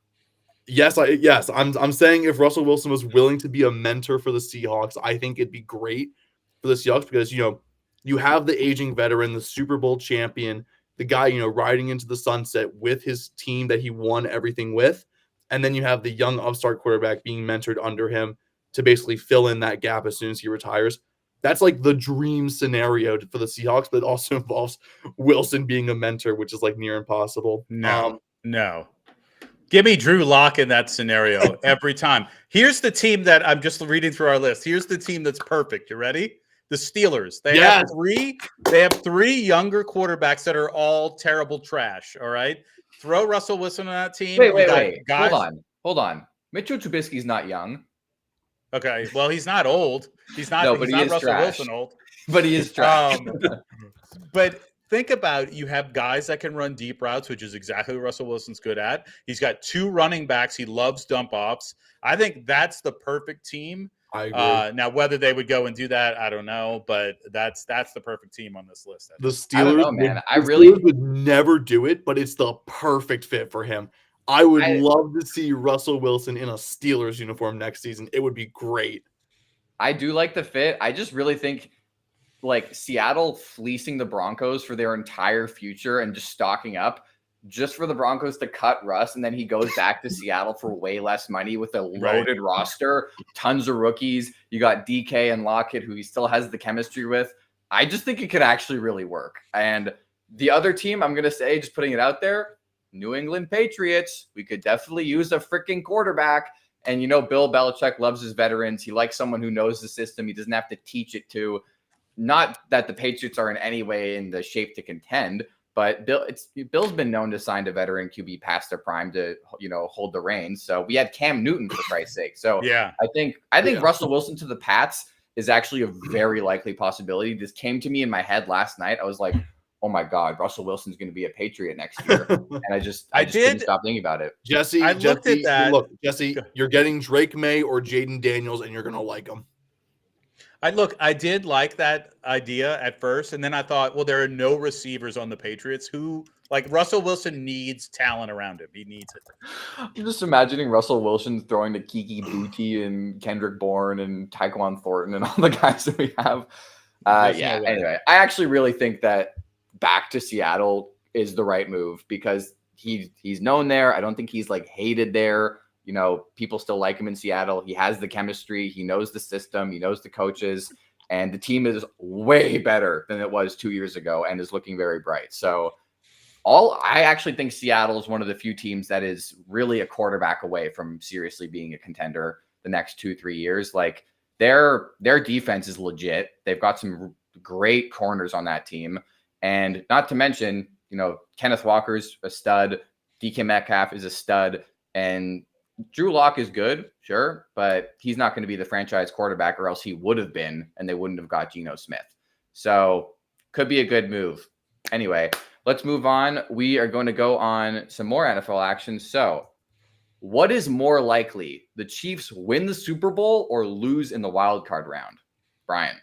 Yes, I'm saying if Russell Wilson was willing to be a mentor for the Seahawks, I think it'd be great for the Seahawks because, you have the aging veteran, the Super Bowl champion, the guy, riding into the sunset with his team that he won everything with. And then you have the young upstart quarterback being mentored under him to basically fill in that gap as soon as he retires. That's like the dream scenario for the Seahawks, but it also involves Wilson being a mentor, which is like near impossible. No. Give me Drew Lock in that scenario every time. Here's the team that I'm just reading through our list. Here's the team that's perfect. You ready? The Steelers. They have three younger quarterbacks that are all terrible trash. All right. Throw Russell Wilson on that team. Wait. Hold on. Mitchell Trubisky's not young. Okay. Well, he's not old. He's not. No, but he's he not is Russell trash. Wilson old. But he is trash. But think about it. You have guys that can run deep routes, which is exactly what Russell Wilson's good at. He's got 2 running backs. He loves dump offs. I think that's the perfect team. I agree. Now, whether they would go and do that, I don't know, but that's the perfect team on this list. The Steelers, Steelers would never do it, but it's the perfect fit for him. I would love to see Russell Wilson in a Steelers uniform next season. It would be great. I do like the fit. I just really think like Seattle fleecing the Broncos for their entire future and just stocking up just for the Broncos to cut Russ, and then he goes back to Seattle for way less money with a loaded roster, tons of rookies. You got DK and Lockett, who he still has the chemistry with. I just think it could actually really work. And the other team, I'm going to say, just putting it out there, New England Patriots. We could definitely use a freaking quarterback. And, Bill Belichick loves his veterans. He likes someone who knows the system. He doesn't have to teach it to. Not that the Patriots are in any way in the shape to contend, but Bill's been known to sign a veteran QB past their prime to, hold the reins. So we had Cam Newton, for Christ's sake. So yeah, I think Russell Wilson to the Pats is actually a very likely possibility. This came to me in my head last night. I was like, oh my God, Russell Wilson's going to be a Patriot next year. And I just couldn't stop thinking about it. Jesse, I looked at that. Look, Jesse, you're getting Drake May or Jaden Daniels, and you're going to like them. I did like that idea at first, and then I thought, well, there are no receivers on the Patriots who, like, Russell Wilson needs talent around him. He needs it. I'm just imagining Russell Wilson throwing to Kiki Booty and Kendrick Bourne and Tyquan Thornton and all the guys that we have. Anyway, I actually really think that back to Seattle is the right move because he's known there. I don't think he's like hated there. People still like him in Seattle. He has the chemistry. He knows the system. He knows the coaches. And the team is way better than it was 2 years ago and is looking very bright. So I actually think Seattle is one of the few teams that is really a quarterback away from seriously being a contender the next 2-3 years. Like their defense is legit. They've got some great corners on that team. And not to mention, Kenneth Walker's a stud. DK Metcalf is a stud. And Drew Lock is good, sure, but he's not going to be the franchise quarterback, or else he would have been, and they wouldn't have got Geno Smith. So could be a good move. Anyway, let's move on. We are going to go on some more NFL action. So what is more likely, the Chiefs win the Super Bowl or lose in the wild card round? Brian.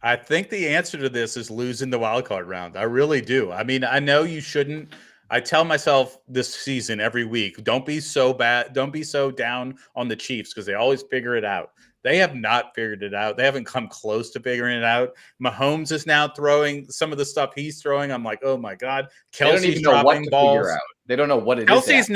I think the answer to this is losing the wild card round. I really do. I mean, I know you shouldn't. I tell myself this season every week, don't be so bad. Don't be so down on the Chiefs because they always figure it out. They have not figured it out. They haven't come close to figuring it out. Mahomes is now throwing some of the stuff he's throwing. I'm like, oh my God. Kelsey's dropping balls. They don't know what it is.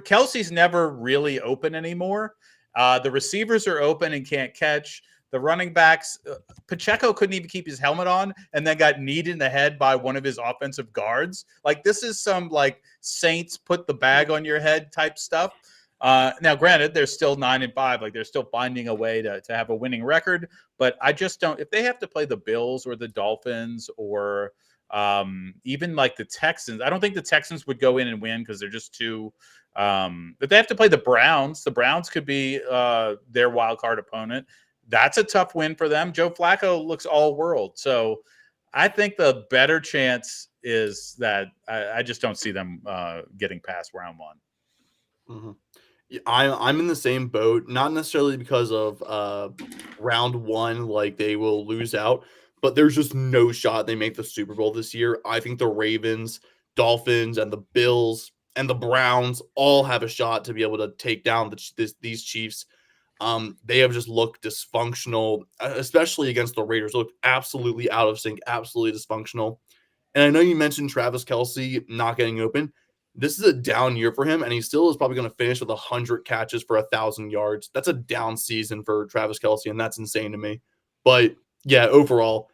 Kelsey's never really open anymore. The receivers are open and can't catch. The running backs, Pacheco couldn't even keep his helmet on and then got kneed in the head by one of his offensive guards. Like, this is some like Saints put the bag on your head type stuff. Now, granted, they're still 9-5. Like, they're still finding a way to have a winning record. But I just don't – if they have to play the Bills or the Dolphins or even like the Texans, I don't think the Texans would go in and win because they're just too but they have to play the Browns. The Browns could be their wild card opponent. That's a tough win for them. Joe Flacco looks all world. So I think the better chance is that I just don't see them getting past round one. Mm-hmm. I'm in the same boat, not necessarily because of round one, like they will lose out, but there's just no shot they make the Super Bowl this year. I think the Ravens, Dolphins, and the Bills and the Browns all have a shot to be able to take down these Chiefs. They have just looked dysfunctional, especially against the Raiders. Looked absolutely out of sync, absolutely dysfunctional. And I know you mentioned Travis Kelce not getting open. This is a down year for him, and he still is probably going to finish with 100 catches for 1,000 yards. That's a down season for Travis Kelce, and that's insane to me. But yeah, overall,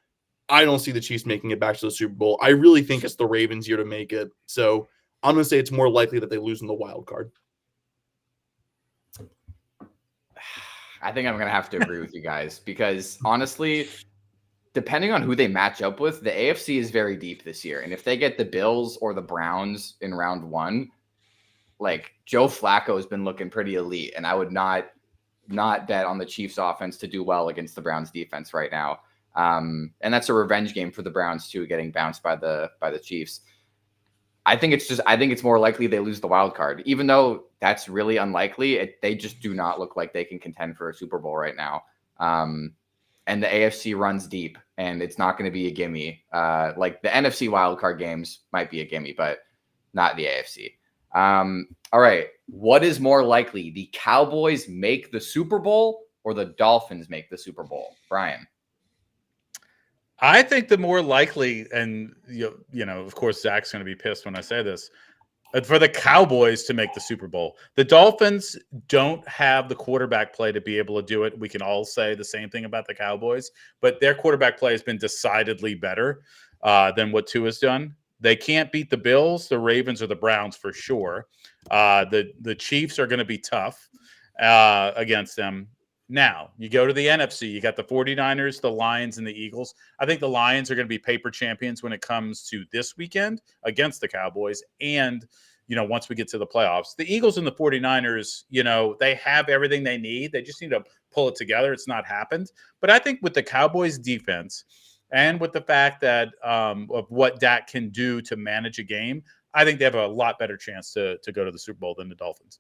I don't see the Chiefs making it back to the Super Bowl. I really think it's the Ravens' year to make it. So I'm going to say it's more likely that they lose in the wild card. I think I'm going to have to agree with you guys because honestly, depending on who they match up with, the AFC is very deep this year. And if they get the Bills or the Browns in round one, like Joe Flacco has been looking pretty elite. And I would not bet on the Chiefs offense to do well against the Browns defense right now. And that's a revenge game for the Browns too, getting bounced by the Chiefs. I think it's more likely they lose the wild card, even though that's really unlikely. They just do not look like they can contend for a Super Bowl right now. And the AFC runs deep, and it's not going to be a gimme. Like the NFC wildcard games might be a gimme, but not the AFC. All right. What is more likely? The Cowboys make the Super Bowl or the Dolphins make the Super Bowl? Brian. I think the more likely, and you know, of course, Zach's going to be pissed when I say this, for the Cowboys to make the Super Bowl. The Dolphins don't have the quarterback play to be able to do it. We can all say the same thing about the Cowboys, but their quarterback play has been decidedly better than what Tua's done. They can't beat the Bills, the Ravens, or the Browns for sure. The Chiefs are going to be tough against them. Now, you go to the NFC. You got the 49ers, the Lions, and the Eagles. I think the Lions are going to be paper champions when it comes to this weekend against the Cowboys. And, you know, once we get to the playoffs, the Eagles and the 49ers, you know, they have everything they need. They just need to pull it together. It's not happened. But I think with the Cowboys defense and with the fact that of what Dak can do to manage a game, I think they have a lot better chance to go to the Super Bowl than the Dolphins.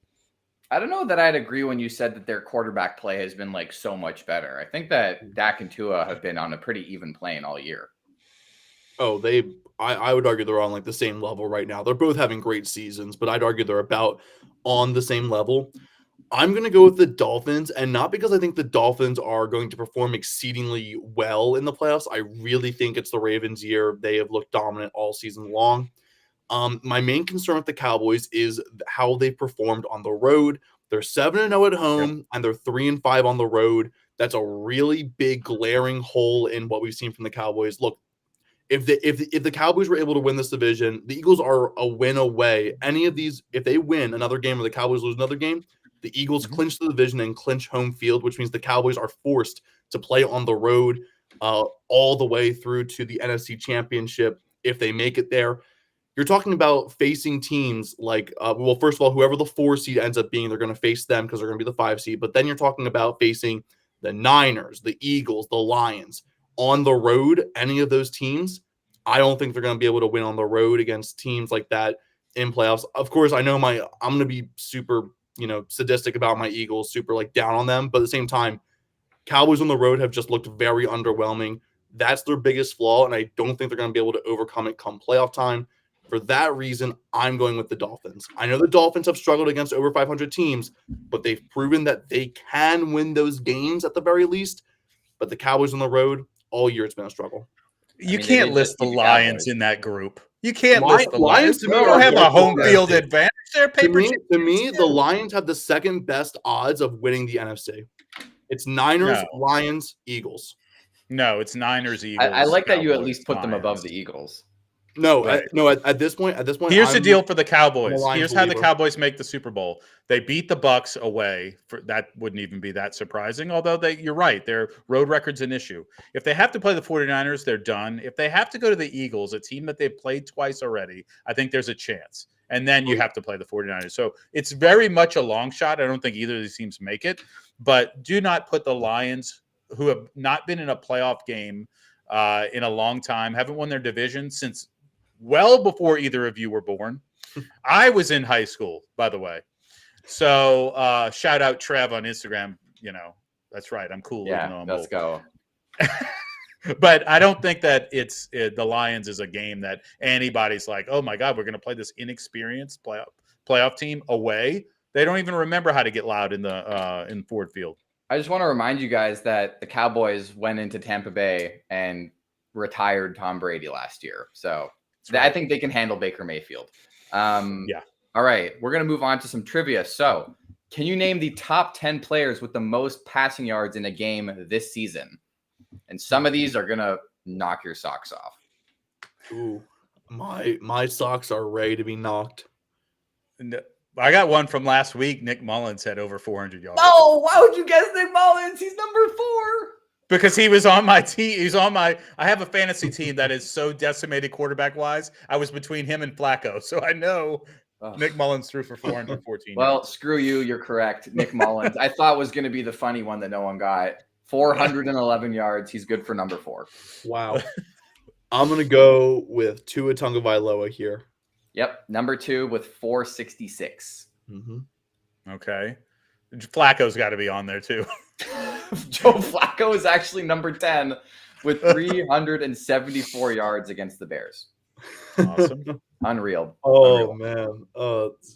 I don't know that I'd agree when you said that their quarterback play has been like so much better. I think that Dak and Tua have been on a pretty even plane all year. Oh, I would argue they're on like the same level right now. They're both having great seasons, but I'd argue they're about on the same level. I'm going to go with the Dolphins, and not because I think the Dolphins are going to perform exceedingly well in the playoffs. I really think it's the Ravens' year. They have looked dominant all season long. My main concern with the Cowboys is how they performed on the road. They're 7-0 at home, and they're 3-5 on the road. That's a really big glaring hole in what we've seen from the Cowboys. Look, if the Cowboys were able to win this division, the Eagles are a win away. Any of these, if they win another game or the Cowboys lose another game, the Eagles clinch the division and clinch home field, which means the Cowboys are forced to play on the road all the way through to the NFC Championship if they make it there. you're talking about facing teams like, well, first of all, whoever the 4 seed ends up being, they're going to face them because they're going to be the 5 seed. But then you're talking about facing the Niners, the Eagles, the Lions on the road. Any of those teams, I don't think they're going to be able to win on the road against teams like that in playoffs. Of course, I know I'm going to be super, sadistic about my Eagles, super like down on them. But at the same time, Cowboys on the road have just looked very underwhelming. That's their biggest flaw, and I don't think they're going to be able to overcome it come playoff time. For that reason, I'm going with the Dolphins. I know the Dolphins have struggled against over 500 teams, but they've proven that they can win those games at the very least. But the Cowboys on the road, all year it's been a struggle. You can't list the Lions in that group. You can't list the Lions. They don't have a home field advantage. They're paper to me, the Lions have the second best odds of winning the NFC. It's Niners, Lions, Eagles. No, it's Niners, Eagles. I like that you at least put them above the Eagles. No, right. At this point, here's the deal for the Cowboys. Here's how the Cowboys make the Super Bowl. They beat the Bucks away. That wouldn't even be that surprising, although you're right. Their road record's an issue. If they have to play the 49ers, they're done. If they have to go to the Eagles, a team that they've played twice already, I think there's a chance. And then you have to play the 49ers. So it's very much a long shot. I don't think either of these teams make it. But do not put the Lions, who have not been in a playoff game in a long time, haven't won their division since well before either of you were born. I was in high school, by the way. So shout out Trev on Instagram. That's right. I'm cool. Yeah, let's go. But I don't think that the Lions is a game that anybody's like, oh my God, we're going to play this inexperienced playoff team away. They don't even remember how to get loud in Ford Field. I just want to remind you guys that the Cowboys went into Tampa Bay and retired Tom Brady last year. So I think they can handle Baker Mayfield. Yeah. All right. We're going to move on to some trivia. So can you name the top 10 players with the most passing yards in a game this season? And some of these are going to knock your socks off. Ooh, my socks are ready to be knocked. I got one from last week. Nick Mullins had over 400 yards. No, why would you guess Nick Mullins? He's number 4. Because he was on my team. I have a fantasy team that is so decimated quarterback wise. I was between him and Flacco. So I know Nick Mullins threw for 414. Well, screw you. You're correct. Nick Mullins. I thought was going to be the funny one that no one got. 411 yards. He's good for number 4. Wow. I'm going to go with Tua Tagovailoa here. Yep. Number 2 with 466. Mm-hmm. Okay. Flacco's got to be on there too. Joe Flacco is actually number 10 with 374 yards against the Bears. Awesome. Unreal. Oh, man.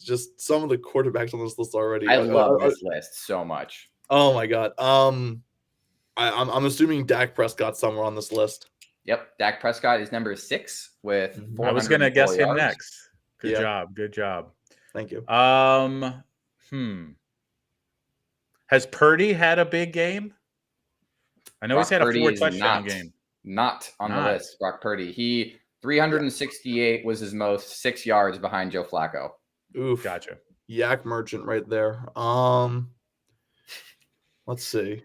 Just some of the quarterbacks on this list already. I love this list so much. Oh, my God. I'm assuming Dak Prescott's somewhere on this list. Yep. Dak Prescott is number 6 with 400. I was going to guess him yards. next. Good job. Good job. Thank you. Has Purdy had a big game? I know Brock he's had Purdy a 4-touchdown game. Not on the list. Brock Purdy. He 368 was his most, 6 yards behind Joe Flacco. Oof. Gotcha. Yak Merchant right there. Let's see.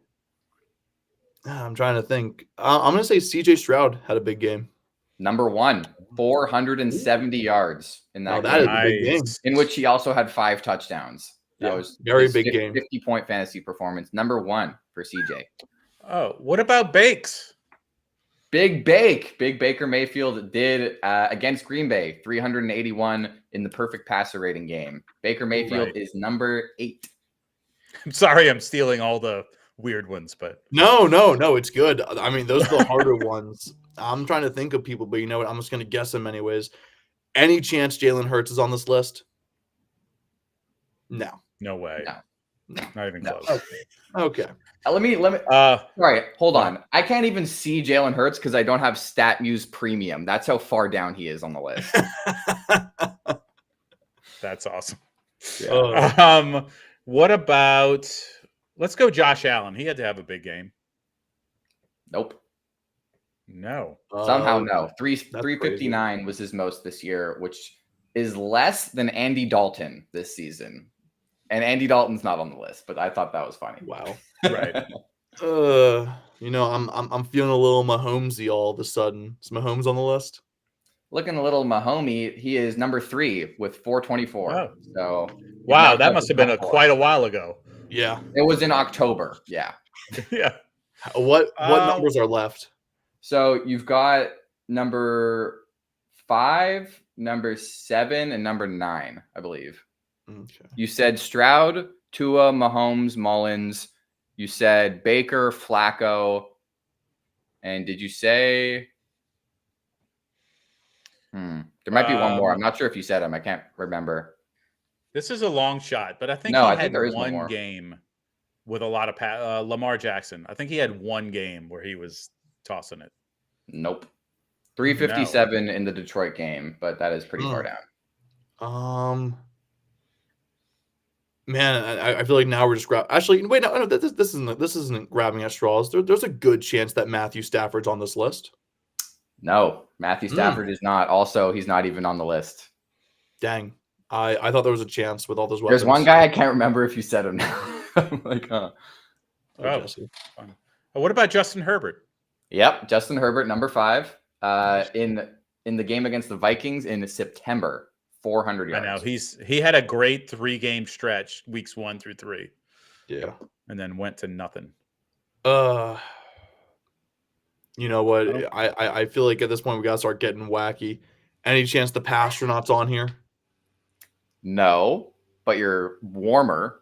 I'm trying to think. I'm going to say CJ Stroud had a big game. Number 1, 470 yards in that game. That is a big game. In which he also had 5 touchdowns. That was very big game. 50-point fantasy performance. Number 1 for CJ. Oh, what about Bakes? Big Baker Mayfield did against Green Bay, 381 in the perfect passer rating game. Baker Mayfield is number 8. I'm sorry, I'm stealing all the weird ones, but no, it's good. I mean, those are the harder ones. I'm trying to think of people, but you know what? I'm just going to guess them anyways. Any chance Jalen Hurts is on this list? No way. No. Not even close. Okay. Let me. Sorry, hold on. I can't even see Jalen Hurts because I don't have StatMuse Premium. That's how far down he is on the list. That's awesome. Yeah. What about? Let's go, Josh Allen. He had to have a big game. Nope. No. Somehow no. 359 was his most this year, which is less than Andy Dalton this season. And Andy Dalton's not on the list, but I thought that was funny. Wow. Right. I'm feeling a little Mahomesy all of a sudden. Is Mahomes on the list? looking a little Mahomey. He is number 3 with 424. Oh. So Wow, that must have been quite a while ago. Yeah. It was in October. Yeah. Yeah. What numbers are left? So you've got number 5, number 7, and number 9, I believe. Okay. You said Stroud, Tua, Mahomes, Mullins. You said Baker, Flacco. And did you say... There might be one more. I'm not sure if you said him. I can't remember. This is a long shot, but I think No, he I had think there is one one more. game with a lot of Lamar Jackson. I think he had one game where he was tossing it. Nope. 357 in the Detroit game, but that is pretty far down. Man, I feel like now we're just grabbing. Actually, wait, no, this isn't grabbing at straws. There's a good chance that Matthew Stafford's on this list. No, Matthew Stafford is not. Also, he's not even on the list. Dang. I thought there was a chance with all those weapons. There's one guy I can't remember if you said him now. I'm like, huh. What about Justin Herbert? Yep, Justin Herbert, number 5. In the game against the Vikings in September, 400 yards. I know he had a great 3-game stretch, weeks 1 through 3. Yeah, and then went to nothing. You know what? I feel like at this point we gotta start getting wacky. Any chance the Pastronauts on here? No, but you're warmer.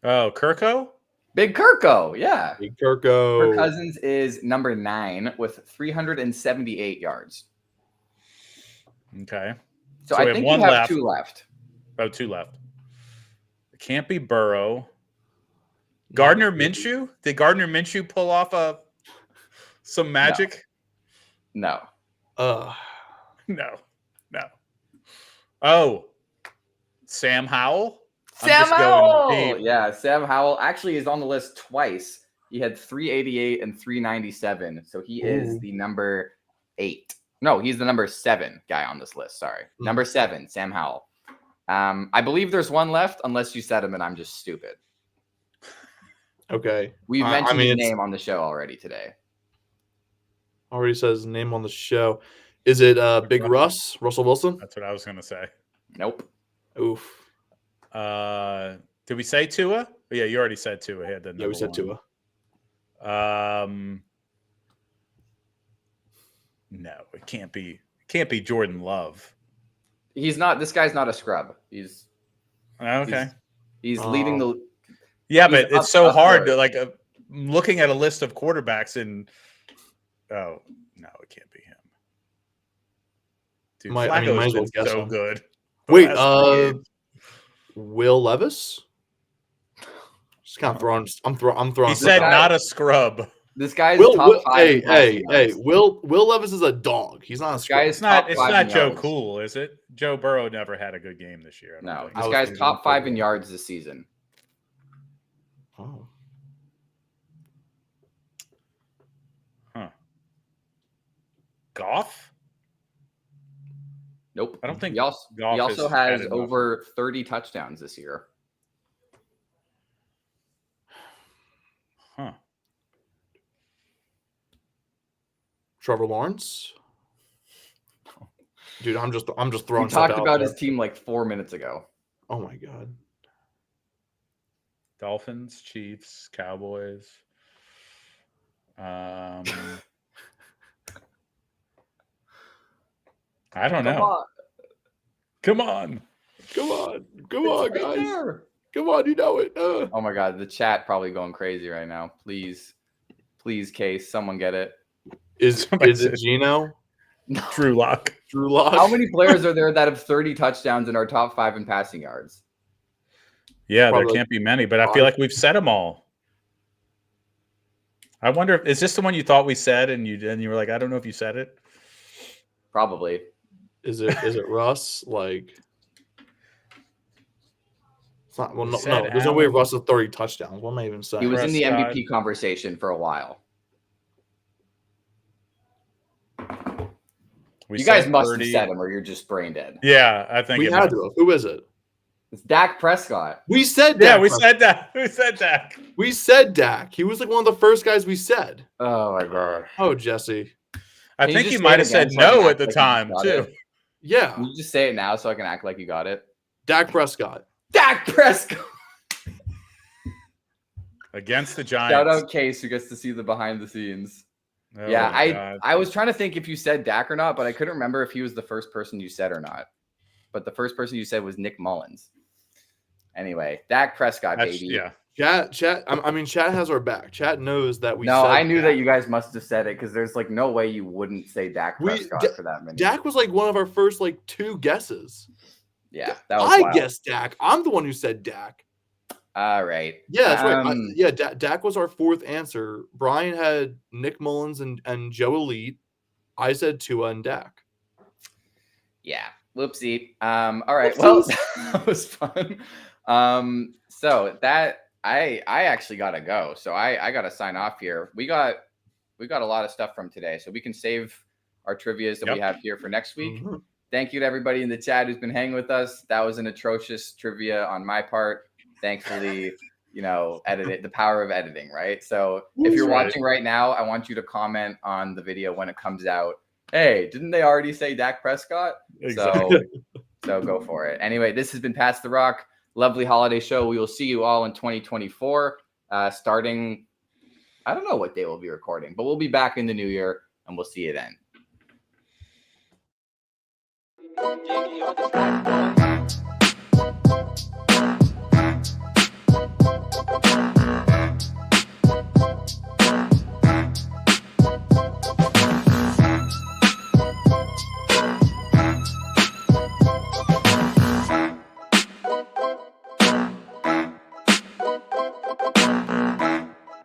Oh, Kirko? Big Kirko, yeah. Big Kirko. Kirk Cousins is number 9 with 378 yards. Okay. So I think you have 2 left. Oh, 2 left. It can't be Burrow. Gardner Minshew? Did Gardner Minshew pull off some magic? No. No. Oh, Sam Howell? Sam Howell! Yeah, Sam Howell actually is on the list twice. He had 388 and 397. So he is the number 8. No, he's the number 7 guy on this list. Sorry. Number 7, Sam Howell. I believe there's one left, unless you said him and I'm just stupid. Okay. We've mentioned his name on the show already today. Already says his name on the show. Is it Big Russ? Russell Wilson? That's what I was going to say. Nope. Oof. Did we say Tua? Yeah, you already said Tua. Yeah, we said Tua. No, it can't be. It can't be Jordan Love. He's not. This guy's not a scrub. He's okay. He's leading the. Yeah, but it's so hard to looking at a list of quarterbacks and. Oh no, it can't be him. Dude, Flacco's been so good. Wait, Will Levis? Just kind of throwing. I'm throwing. He said not a scrub. This guy's top 5. Hey! Will Levis is a dog. He's not a scrub. It's not Joe Cool, is it? Joe Burrow never had a good game this year. No, this guy's top 5 in yards this season. Oh. Huh. Goff? Nope. I don't think he also has over 30 touchdowns this year. Huh. Trevor Lawrence? Dude, I'm just throwing. We talked about his team like 4 minutes ago. Oh my god. Dolphins, Chiefs, Cowboys. I don't know. Come on, guys. Come on, you know it. Oh my god, the chat probably going crazy right now. Please, Case, someone get it. Is it Gino? No. Drew Lock. How many players are there that have 30 touchdowns and are top 5 in passing yards? Yeah, there can't be many, but I feel like we've said them all. I wonder is this the one you thought we said and you were like, I don't know if you said it? Probably. Is it Russ? Like, it's not. Well, no. There's no way Russ has 30 touchdowns. What am I even saying? He was in the MVP conversation for a while. You guys must have said him, or you're just brain dead. Yeah, I think we had to. Who is it? It's Dak Prescott. We said Dak. Yeah, we said that. We said Dak. We said Dak. He was like one of the first guys we said. Oh my god. Oh, Jesse. I Can you think just he say might it have said again so I can no at act the like you just time got too. it? Yeah, Can you just say it now so I can act like you got it? Dak Prescott. Dak Prescott. Against the Shout Giants. out Case who gets to see the behind the scenes. Oh Yeah, my God. I was trying to think if you said Dak or not, but I couldn't remember if he was the first person you said or not. But the first person you said was Nick Mullins. Anyway, Dak Prescott, baby. Yeah. Chat. I mean, chat has our back. Chat knows that we. No, said I knew Dak. that you guys must have said it because there's like no way you wouldn't say Dak Prescott for that many. Dak was like one of our first like 2 guesses. Yeah, that was I wild. guessed Dak. I'm the one who said Dak. All right. Yeah, that's right. Dak was our 4th answer. Brian had Nick Mullins and Joe Elite. I said Tua and Dak. Yeah. Whoopsie. All right. Well, that was fun. So that I actually gotta go. So I gotta sign off here. We got a lot of stuff from today, so we can save our trivias that we have here for next week. Mm-hmm. Thank you to everybody in the chat who's been hanging with us. That was an atrocious trivia on my part. Thankfully, the power of editing, right? So if you're watching right now, I want you to comment on the video when it comes out. Hey, didn't they already say Dak Prescott? Exactly. So go for it. Anyway, this has been Pass the Rock. Lovely holiday show. We will see you all in 2024, starting, I don't know what day we'll be recording, but we'll be back in the new year, and we'll see you then.